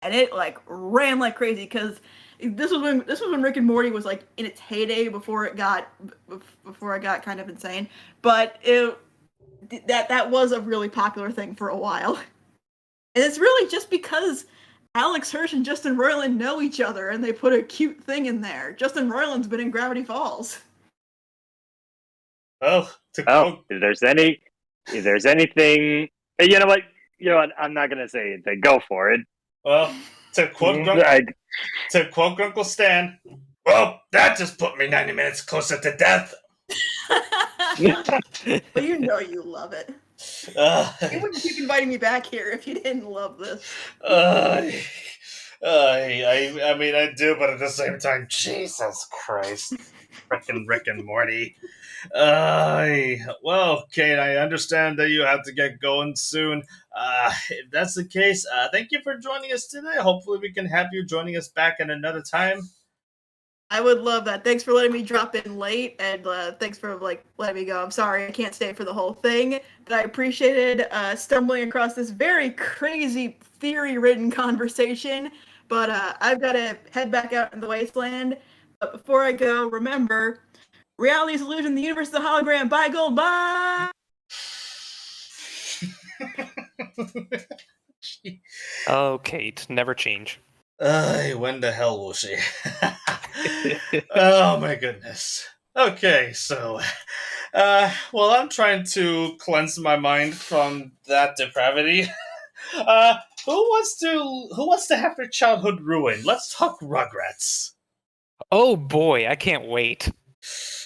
D: And it like ran like crazy because this was when Rick and Morty was like in its heyday before it got kind of insane. But that was a really popular thing for a while. And it's really just because Alex Hirsch and Justin Roiland know each other and they put a cute thing in there. Justin Roiland's been in Gravity Falls.
A: Well,
C: if there's anything, you know what? I'm not gonna say anything. Go for it.
A: Well, to quote Uncle Stan, well, that just put me 90 minutes closer to death.
D: Well, you know you love it. You wouldn't keep inviting me back here if you didn't love this.
A: I mean, I do, but at the same time, Jesus Christ. Frickin' Rick and Morty. Well, Kate, I understand that you have to get going soon. If that's the case, thank you for joining us today. Hopefully we can have you joining us back at another time.
D: I would love that. Thanks for letting me drop in late, and thanks for letting me go. I'm sorry I can't stay for the whole thing, but I appreciated stumbling across this very crazy theory-ridden conversation. But I've got to head back out in the wasteland. But before I go, remember, reality is illusion, the universe is a hologram. Bye, gold. Bye.
B: Oh, Kate, never change.
A: When the hell will she? Oh my goodness. Okay, so, well, I'm trying to cleanse my mind from that depravity. Who wants to have their childhood ruined? Let's talk Rugrats.
B: Oh boy, I can't wait.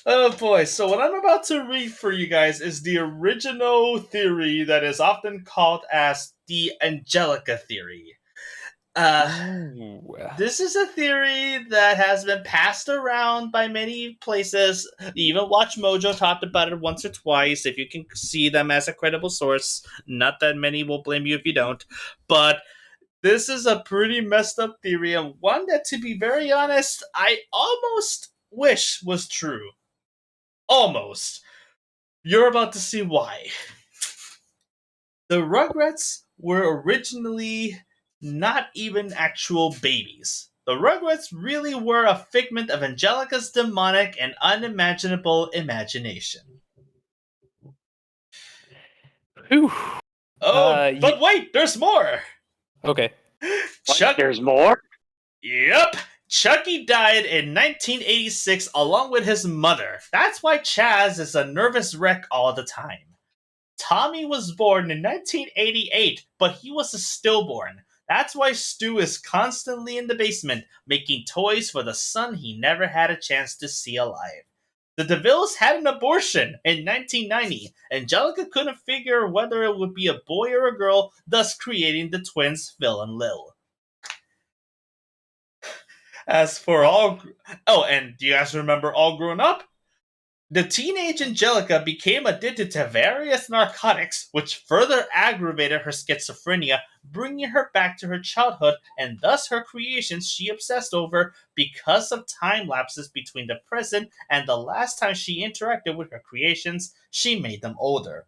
A: Oh boy, so what I'm about to read for you guys is the original theory that is often called as the Angelica theory.
B: Ooh.
A: This is a theory that has been passed around by many places. Even Watch Mojo talked about it once or twice, if you can see them as a credible source. Not that many will blame you if you don't. But this is a pretty messed up theory, and one that, to be very honest, I almost wish was true. Almost. You're about to see why. The Rugrats were originally not even actual babies. The Rugrats really were a figment of Angelica's demonic and unimaginable imagination.
B: Whew.
A: But wait, there's more!
B: Okay.
A: Chuck,
C: There's more?
A: Yep! Chucky died in 1986 along with his mother. That's why Chaz is a nervous wreck all the time. Tommy was born in 1988, but he was a stillborn. That's why Stu is constantly in the basement, making toys for the son he never had a chance to see alive. The DeVilles had an abortion in 1990. Angelica couldn't figure whether it would be a boy or a girl, thus creating the twins Phil and Lil. As for all... Oh, and do you guys remember All Grown Up? The teenage Angelica became addicted to various narcotics, which further aggravated her schizophrenia, bringing her back to her childhood and thus her creations she obsessed over because of time lapses between the present and the last time she interacted with her creations. She made them older.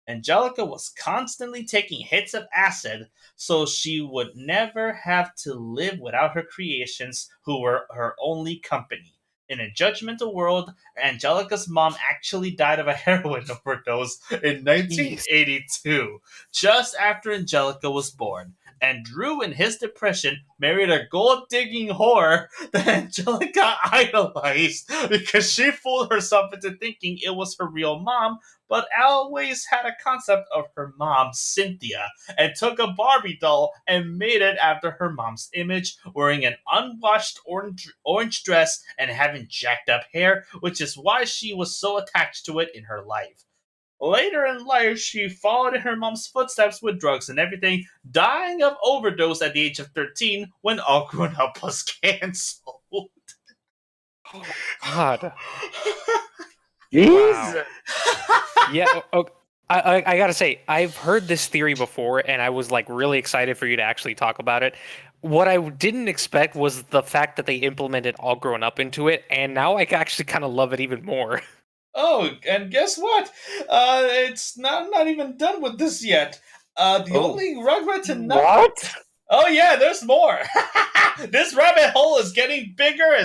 A: Angelica was constantly taking hits of acid, so she would never have to live without her creations, who were her only company. In a judgmental world, Angelica's mom actually died of a heroin overdose in 1982, just after Angelica was born. And Drew, in his depression, married a gold-digging whore that Angelica idolized because she fooled herself into thinking it was her real mom, but always had a concept of her mom, Cynthia, and took a Barbie doll and made it after her mom's image, wearing an unwashed orange dress and having jacked up hair, which is why she was so attached to it in her life. Later in life, she followed in her mom's footsteps with drugs and everything, dying of overdose at the age of 13 when All Grown Up was cancelled.
B: Oh, God.
C: Jesus.
B: Yeah. Okay. I gotta say, I've heard this theory before, and I was like really excited for you to actually talk about it. What I didn't expect was the fact that they implemented All Grown Up into it, and now I actually kind of love it even more.
A: Oh, and guess what? It's not even done with this yet. The only Rugrat to not...
C: What?
A: Oh yeah, there's more. This rabbit hole is getting bigger.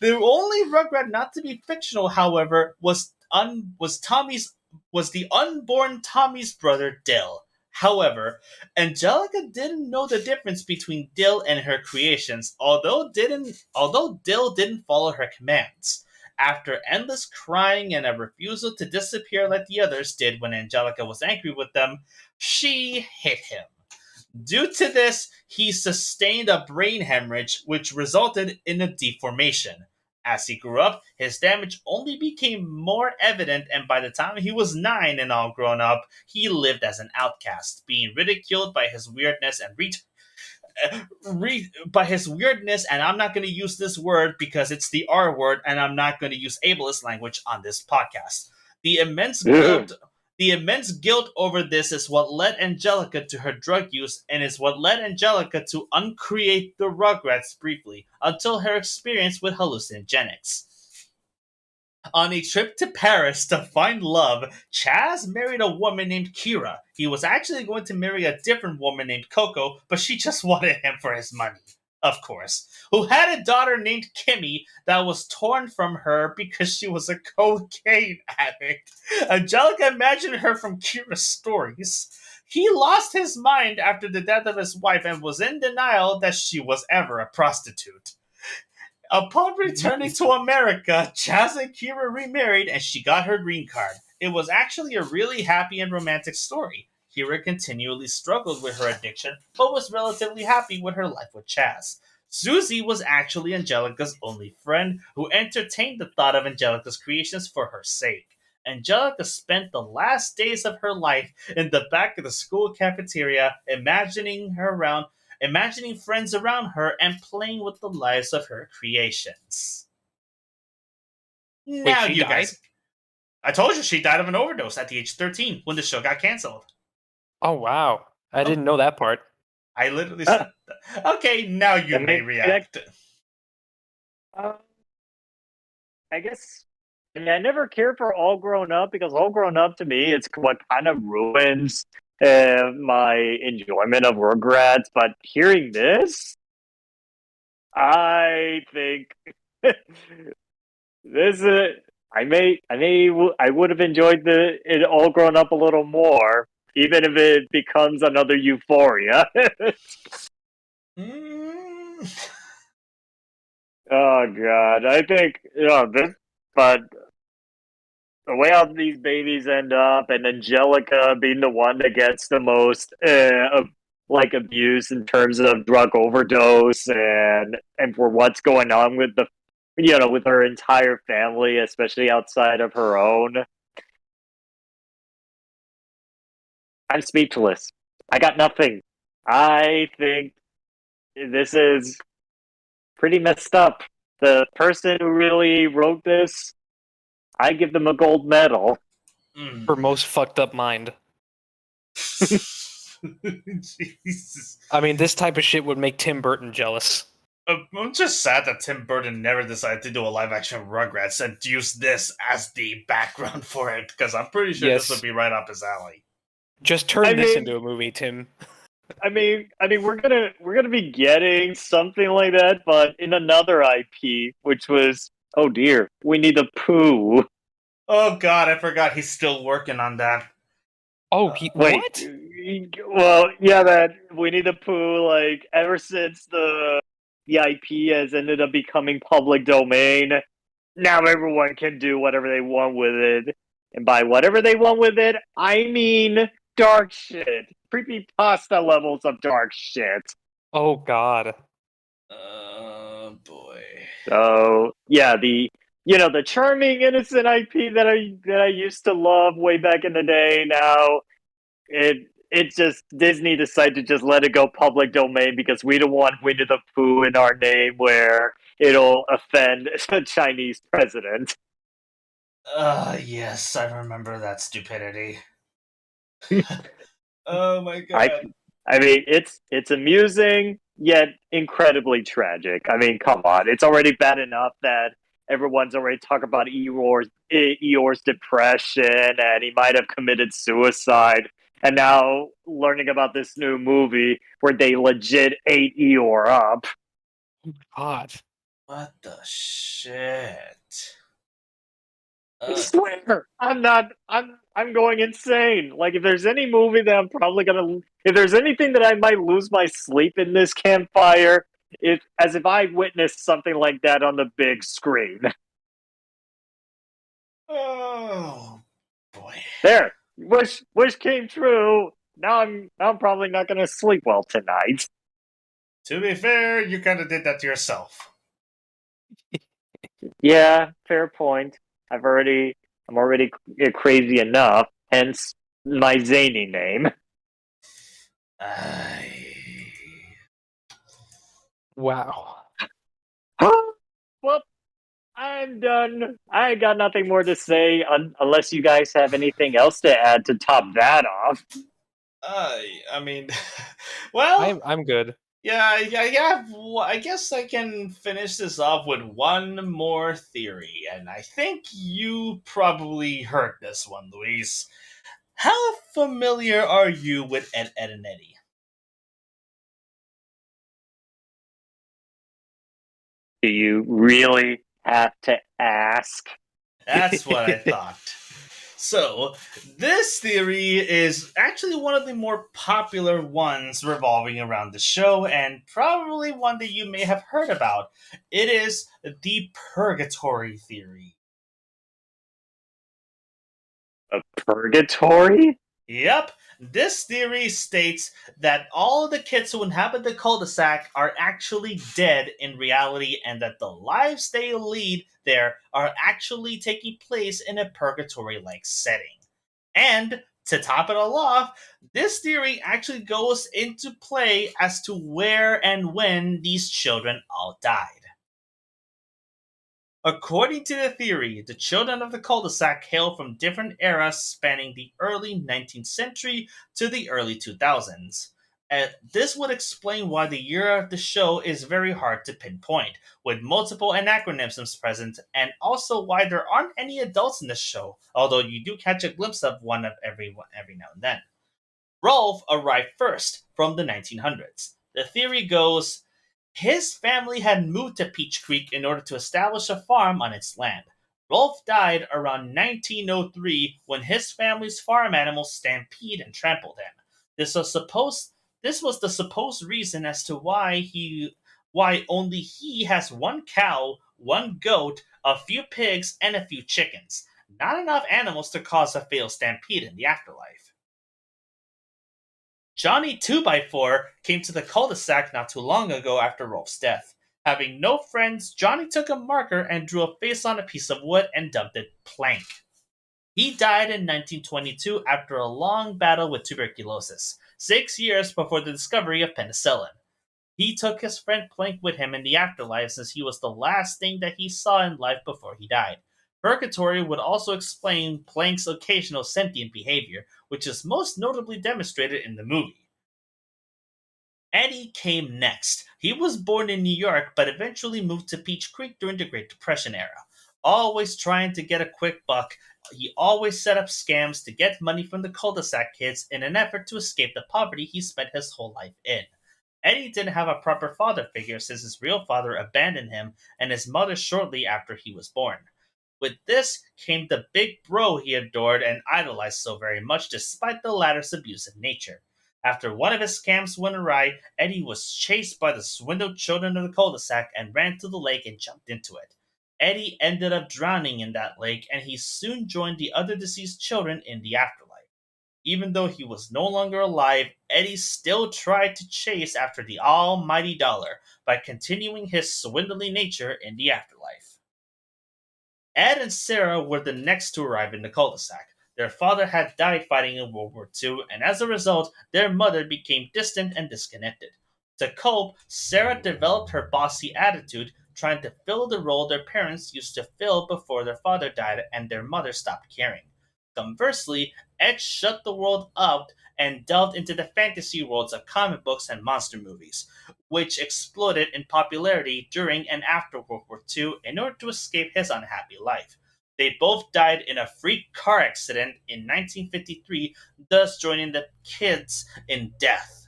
A: The only Rugrat not to be fictional, however, was the unborn Tommy's brother Dill. However, Angelica didn't know the difference between Dill and her creations, although Dill didn't follow her commands. After endless crying and a refusal to disappear like the others did when Angelica was angry with them, she hit him. Due to this, he sustained a brain hemorrhage, which resulted in a deformation. As he grew up, his damage only became more evident, and by the time he was 9 and all grown up, he lived as an outcast, being ridiculed by his weirdness and by his weirdness, and I'm not going to use this word because it's the R word, and I'm not going to use ableist language on this podcast. The immense guilt the immense guilt over this is what led Angelica to her drug use and is what led Angelica to uncreate the Rugrats briefly until her experience with hallucinogenics. On a trip to Paris to find love, Chaz married a woman named Kira. He was actually going to marry a different woman named Coco, but she just wanted him for his money, of course. Who had a daughter named Kimmy that was torn from her because she was a cocaine addict. Angelica imagined her from Kira's stories. He lost his mind after the death of his wife and was in denial that she was ever a prostitute. Upon returning to America, Chaz and Kira remarried and she got her green card. It was actually a really happy and romantic story. Kira continually struggled with her addiction, but was relatively happy with her life with Chaz. Susie was actually Angelica's only friend who entertained the thought of Angelica's creations for her sake. Angelica spent the last days of her life in the back of the school cafeteria, imagining friends around her and playing with the lives of her creations.
B: Wait,
A: Now,
B: she
A: you
B: died?
A: guys. I told you she died of an overdose at the age of 13 when the show got canceled.
B: Oh wow, I didn't know that part.
A: I literally said that. Okay, now you may react.
C: I guess. I mean, I never cared for All Grown Up because All Grown Up to me, it's what kind of ruins my enjoyment of Rugrats. But hearing this, I think this is. I would have enjoyed it All Grown Up a little more, even if it becomes another Euphoria.
A: Mm.
C: Oh God, I think this, but the way all these babies end up, and Angelica being the one that gets the most abuse in terms of drug overdose, and for what's going on with with her entire family, especially outside of her own. I'm speechless. I got nothing. I think this is pretty messed up. The person who really wrote this, I give them a gold medal.
B: Her most fucked up mind.
A: Jesus.
B: I mean, this type of shit would make Tim Burton jealous.
A: I'm just sad that Tim Burton never decided to do a live action Rugrats and use this as the background for it, because I'm pretty sure this
B: Yes.
A: would be right up his alley.
B: Just turn this into a movie, Tim.
C: I mean, we're gonna be getting something like that, but in another IP, which was Winnie the Pooh.
A: Oh god, I forgot he's still working on that.
B: Oh,
C: Wait,
B: what?
C: well, yeah, that Winnie the Pooh, like ever since the IP has ended up becoming public domain, now everyone can do whatever they want with it, and by whatever they want with it, I mean dark shit, creepypasta levels of dark shit.
B: Oh god.
A: Boy.
C: So yeah, the charming innocent IP that I used to love way back in the day. Now it just Disney decided to just let it go public domain because we don't want Winnie the Pooh in our name where it'll offend a Chinese president.
A: Yes, I remember that stupidity. Oh my god.
C: I mean, it's amusing yet incredibly tragic. I mean, come on, it's already bad enough that everyone's already talking about Eeyore's depression and he might have committed suicide. And now learning about this new movie where they legit ate Eeyore up.
B: God.
A: What the shit?
C: I swear, I'm going insane. Like, if there's any movie that I'm probably gonna, if there's anything that I might lose my sleep in this campfire, it's as if I witnessed something like that on the big screen.
A: Oh boy.
C: There, wish came true. Now I'm probably not gonna sleep well tonight.
A: To be fair, you kind of did that to yourself.
C: Yeah, fair point. I'm already crazy enough, hence my zany name.
A: I...
B: Wow.
C: Well, I'm done. I got nothing more to say unless you guys have anything else to add to top that off.
A: I mean, well,
B: I'm good.
A: yeah. I guess I can finish this off with one more theory, and I think you probably heard this one, Luis. How familiar are you with Ed, Ed, and Eddie?
C: Do you really have to ask?
A: That's what I thought. So, this theory is actually one of the more popular ones revolving around the show, and probably one that you may have heard about. It is the purgatory theory.
C: A purgatory?
A: Yep, this theory states that all of the kids who inhabit the cul-de-sac are actually dead in reality, and that the lives they lead there are actually taking place in a purgatory like setting. And to top it all off, this theory actually goes into play as to where and when these children all died. According to the theory, the children of the cul-de-sac hail from different eras spanning the early 19th century to the early 2000s. This would explain why the year of the show is very hard to pinpoint, with multiple anachronisms present, and also why there aren't any adults in the show, although you do catch a glimpse of one of every now and then. Rolf arrived first from the 1900s. The theory goes his family had moved to Peach Creek in order to establish a farm on its land. Rolf died around 1903 when his family's farm animals stampeded and trampled him. This was supposed this was the supposed reason as to why only he has one cow, one goat, a few pigs, and a few chickens. Not enough animals to cause a fatal stampede in the afterlife. Johnny 2x4 came to the cul-de-sac not too long ago after Rolf's death. Having no friends, Johnny took a marker and drew a face on a piece of wood and dubbed it Plank. He died in 1922 after a long battle with tuberculosis, 6 years before the discovery of penicillin. He took his friend Plank with him in the afterlife since he was the last thing that he saw in life before he died. Purgatory would also explain Plank's occasional sentient behavior, which is most notably demonstrated in the movie. Eddie came next. He was born in New York but eventually moved to Peach Creek during the Great Depression era. Always trying to get a quick buck, he always set up scams to get money from the cul-de-sac kids in an effort to escape the poverty he spent his whole life in. Eddie didn't have a proper father figure since his real father abandoned him and his mother shortly after he was born. With this came the big bro he adored and idolized so very much despite the latter's abusive nature. After one of his scams went awry, Eddie was chased by the swindled children of the cul-de-sac and ran to the lake and jumped into it. Eddie ended up drowning in that lake and he soon joined the other deceased children in the afterlife. Even though he was no longer alive, Eddie still tried to chase after the almighty dollar by continuing his swindly nature in the afterlife. Ed and Sarah were the next to arrive in the cul-de-sac. Their father had died fighting in World War II, and as a result, their mother became distant and disconnected. To cope, Sarah developed her bossy attitude, trying to fill the role their parents used to fill before their father died and their mother stopped caring. Conversely, Ed shut the world up and delved into the fantasy worlds of comic books and monster movies, which exploded in popularity during and after World War II in order to escape his unhappy life. They both died in a freak car accident in 1953, thus joining the kids in death.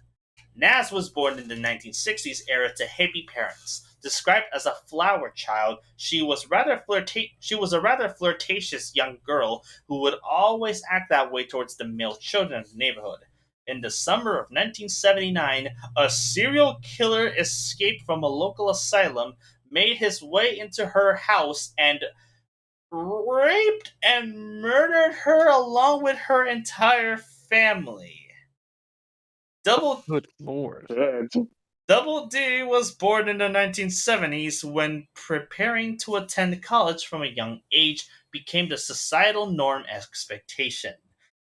A: Naz was born in the 1960s era to hippie parents. Described as a flower child, she was a rather flirtatious young girl who would always act that way towards the male children of the neighborhood. In the summer of 1979, a serial killer escaped from a local asylum, made his way into her house, and raped and murdered her along with her entire family. Double
B: Good lord.
C: Good.
A: Double D was born in the 1970s when preparing to attend college from a young age became the societal norm expectation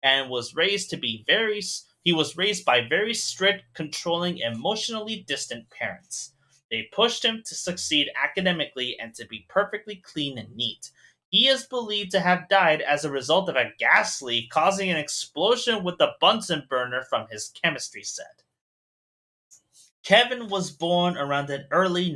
A: and was raised to be very he was raised by very strict, controlling, emotionally distant parents. They pushed him to succeed academically and to be perfectly clean and neat. He is believed to have died as a result of a gas leak causing an explosion with the Bunsen burner from his chemistry set. Kevin was born around the early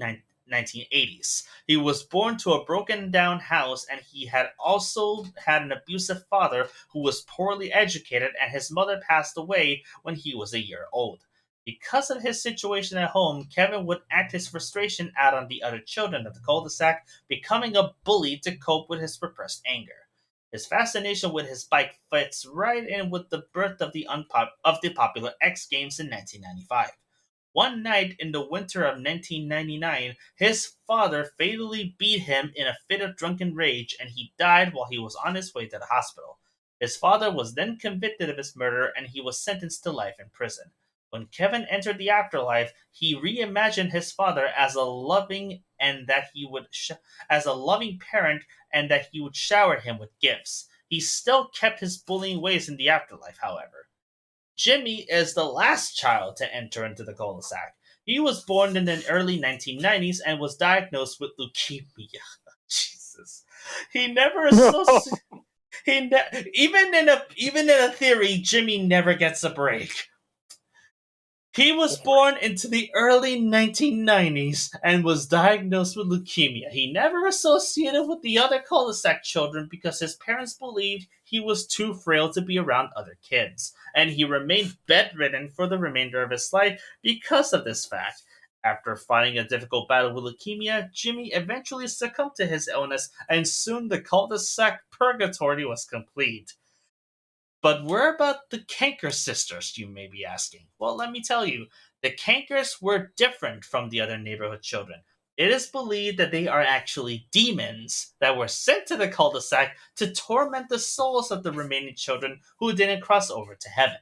A: 1980s. He was born to a broken down house, and he had also had an abusive father who was poorly educated, and his mother passed away when he was a year old. Because of his situation at home, Kevin would act his frustration out on the other children of the cul-de-sac, becoming a bully to cope with his repressed anger. His fascination with his bike fits right in with the birth of the popular X Games in 1995. One night in the winter of 1999, his father fatally beat him in a fit of drunken rage, and he died while he was on his way to the hospital. His father was then convicted of his murder, and he was sentenced to life in prison. When Kevin entered the afterlife, he reimagined his father as a loving as a loving parent, and that he would shower him with gifts. He still kept his bullying ways in the afterlife, however. Jimmy is the last child to enter into the cul-de-sac. He was born in the early 1990s and was diagnosed with leukemia. Jesus. He never associated. Even in a theory, Jimmy never gets a break. He was born into the early 1990s and was diagnosed with leukemia. He never associated with the other cul-de-sac children because his parents believed he was too frail to be around other kids, and he remained bedridden for the remainder of his life because of this fact. After fighting a difficult battle with leukemia, Jimmy eventually succumbed to his illness, and soon the cul-de-sac purgatory was complete. But where about the Canker sisters, you may be asking? Well, let me tell you. The Cankers were different from the other neighborhood children. It is believed that they are actually demons that were sent to the cul-de-sac to torment the souls of the remaining children who didn't cross over to heaven.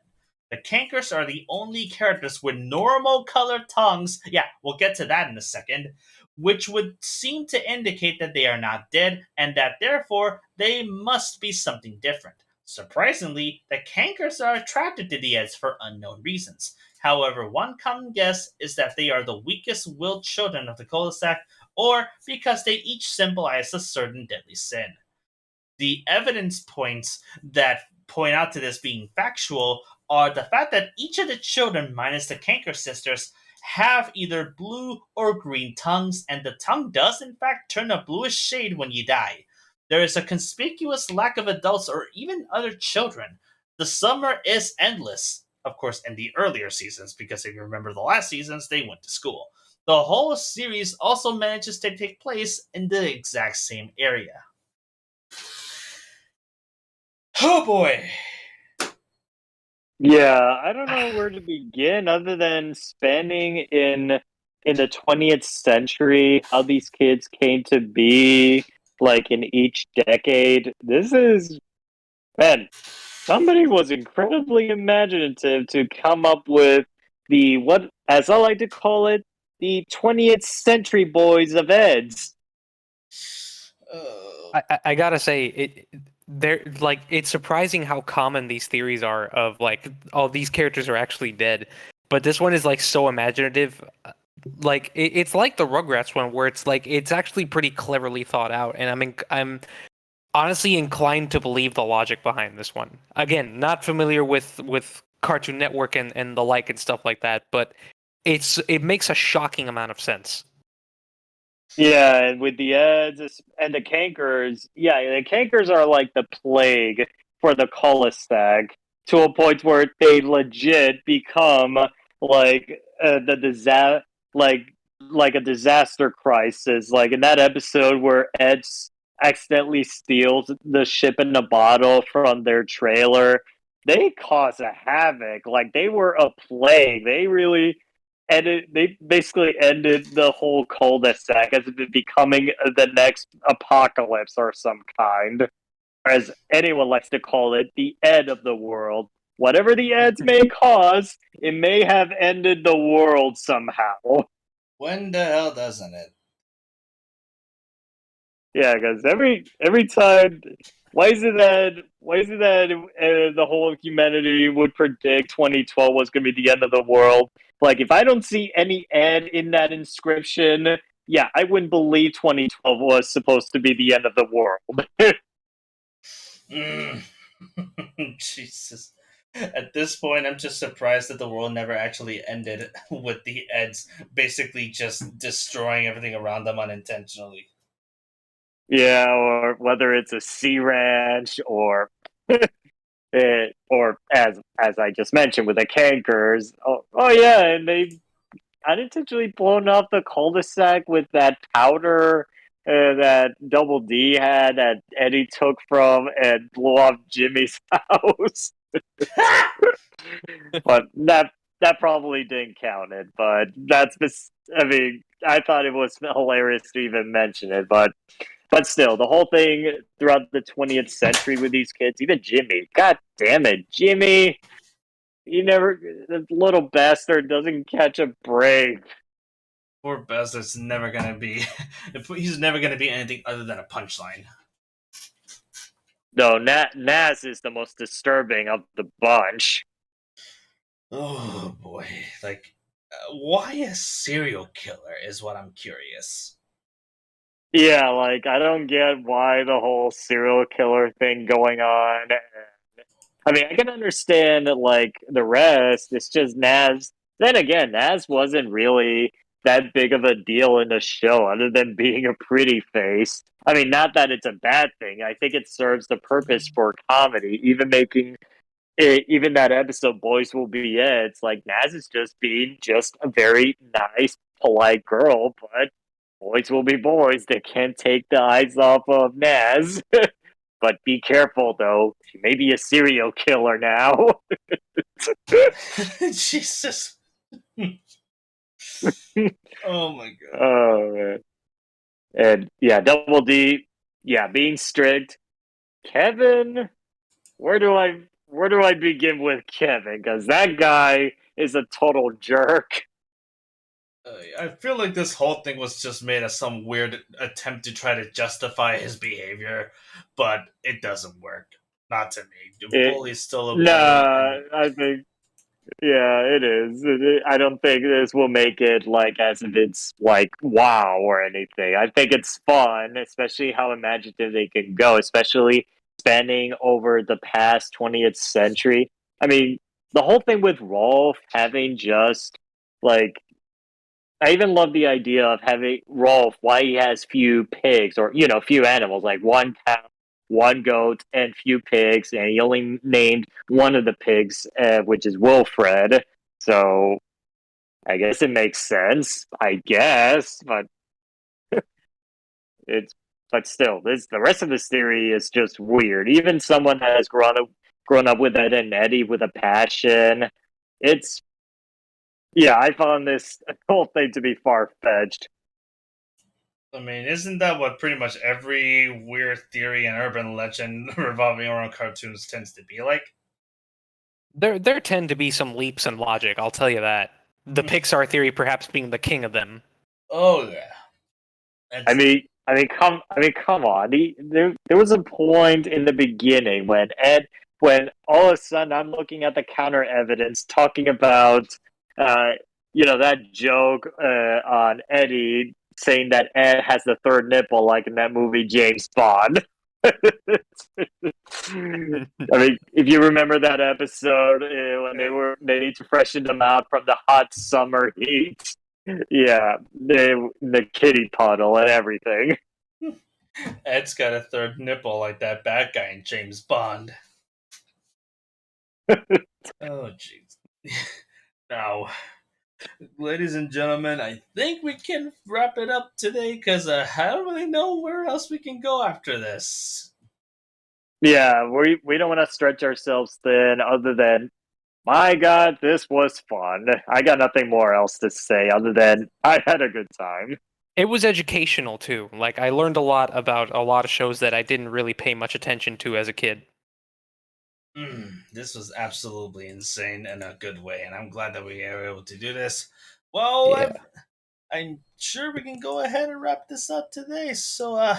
A: The Cankers are the only characters with normal colored tongues. Yeah, we'll get to that in a second. Which would seem to indicate that they are not dead and that therefore they must be something different. Surprisingly, the Cankers are attracted to the Eds for unknown reasons. However, one common guess is that they are the weakest willed children of the cul-de-sac, or because they each symbolize a certain deadly sin. The evidence points that point out to this being factual are the fact that each of the children, minus the Canker sisters, have either blue or green tongues, and the tongue does in fact turn a bluish shade when you die. There is a conspicuous lack of adults or even other children. The summer is endless, of course, in the earlier seasons, because if you remember the last seasons, they went to school. The whole series also manages to take place in the exact same area. Oh boy.
C: Yeah, I don't know where to begin other than spanning in the 20th century, how these kids came to be, like in each decade. This is, man, somebody was incredibly imaginative to come up with the, what, as I like to call it, the 20th century boys of Eds.
B: I gotta say they're like it's surprising how common these theories are of like all these characters are actually dead, but this one is like so imaginative. Like it's like the Rugrats one where it's like it's actually pretty cleverly thought out, and I'm honestly inclined to believe the logic behind this one. Again, not familiar with Cartoon Network and the like and stuff like that, but it makes a shocking amount of sense.
C: Yeah, and with the Eds and the Cankers, yeah, the Cankers are like the plague for the cul-de-sac to a point where they legit become like the like like a disaster crisis. Like in that episode where Ed accidentally steals the ship in a bottle from their trailer, they cause a havoc. Like they were a plague. They really they basically ended the whole cul-de-sac as it becoming the next apocalypse or some kind, or as anyone likes to call it, the end of the world. whatever the ads may cause, it may have ended the world somehow.
A: When the hell doesn't it?
C: Yeah, because every time, why is it that the whole of humanity would predict 2012 was going to be the end of the world? Like, if I don't see any ad in that inscription, yeah, I wouldn't believe 2012 was supposed to be the end of the world.
A: Mm. Jesus. At this point, I'm just surprised that the world never actually ended with the Eds basically just destroying everything around them unintentionally.
C: Yeah, or whether it's a sea ranch or as I just mentioned with the cankers. Oh yeah, and they unintentionally blown up the cul-de-sac with that powder that Double D had that Eddie took from and blew up Jimmy's house. But that probably didn't count it. But I mean, I thought it was hilarious to even mention it. But still, the whole thing throughout the 20th century with these kids, even Jimmy, god damn it, Jimmy, the little bastard doesn't catch a break.
A: Poor Bastard's never gonna be. He's never gonna be anything other than a punchline.
C: No, Naz is the most disturbing of the bunch.
A: Oh boy. Like, why a serial killer is what I'm curious.
C: Yeah, like, I don't get why the whole serial killer thing going on. I mean, I can understand, like, the rest. It's just Naz. Then again, Naz wasn't really that big of a deal in the show, other than being a pretty face. I mean, not that it's a bad thing. I think it serves the purpose for comedy. Even that episode, Boys Will Be It's like Naz is just being just a very nice, polite girl, but boys will be boys. They can't take the eyes off of Naz. But be careful, though. She may be a serial killer now.
A: Jesus. Oh my god.
C: Oh, man. And yeah, Double D, yeah, being strict. Kevin, where do I begin with Kevin? Because that guy is a total jerk.
A: I feel like this whole thing was just made as some weird attempt to try to justify his behavior, but it doesn't work. Not to me. The
C: It,
A: bully's still a bully,
C: nah,
A: and
C: I think yeah, it is. I don't think this will make it like as if it's like wow or anything. I think it's fun, especially how imaginative they can go, especially spanning over the past 20th century. I mean, the whole thing with Rolf having just like I even love the idea of having Rolf why he has few pigs or few animals like one cow, one goat, and few pigs, and he only named one of the pigs, which is Wilfred. So I guess it makes sense. I guess, but it's but still, this the rest of this theory is just weird. Even someone that has grown up with Ed and Eddie with a passion, it's yeah. I found this whole thing to be far fetched.
A: I mean, isn't that what pretty much every weird theory and urban legend revolving around cartoons tends to be like?
B: There tend to be some leaps in logic, I'll tell you that. The Pixar theory perhaps being the king of them.
A: Oh yeah. That's,
C: Come on. There was a point in the beginning when all of a sudden I'm looking at the counter evidence talking about, uh, that joke on Eddie saying that Ed has the third nipple, like in that movie James Bond. I mean, if you remember that episode when they need to freshen them out from the hot summer heat. Yeah, the kitty puddle and everything.
A: Ed's got a third nipple like that bad guy in James Bond. Oh jeez. Now, ladies and gentlemen, I think we can wrap it up today because I don't really know where else we can go after this.
C: Yeah, we don't want to stretch ourselves thin. Other than, my God, this was fun. I got nothing more else to say other than I had a good time.
B: It was educational too. Like I learned a lot about a lot of shows that I didn't really pay much attention to as a kid.
A: This was absolutely insane in a good way, and I'm glad that we were able to do this. Well,
B: Yeah.
A: I'm sure we can go ahead and wrap this up today. So,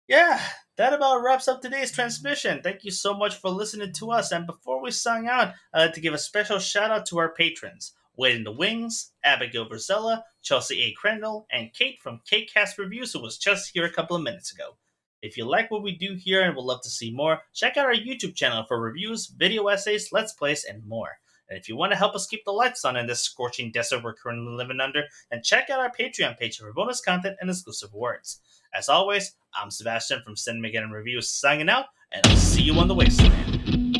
A: yeah, that about wraps up today's transmission. Thank you so much for listening to us. And before we sign out, I'd like to give a special shout out to our patrons: Wait in the Wings, Abigail Verzella, Chelsea A. Crandall, and Kate from KateCast Reviews, who was just here a couple of minutes ago. If you like what we do here and would love to see more, check out our YouTube channel for reviews, video essays, let's plays, and more. And if you want to help us keep the lights on in this scorching desert we're currently living under, then check out our Patreon page for bonus content and exclusive awards. As always, I'm Sebastian from Cinema Again Reviews signing out, and I'll see you on the Wasteland.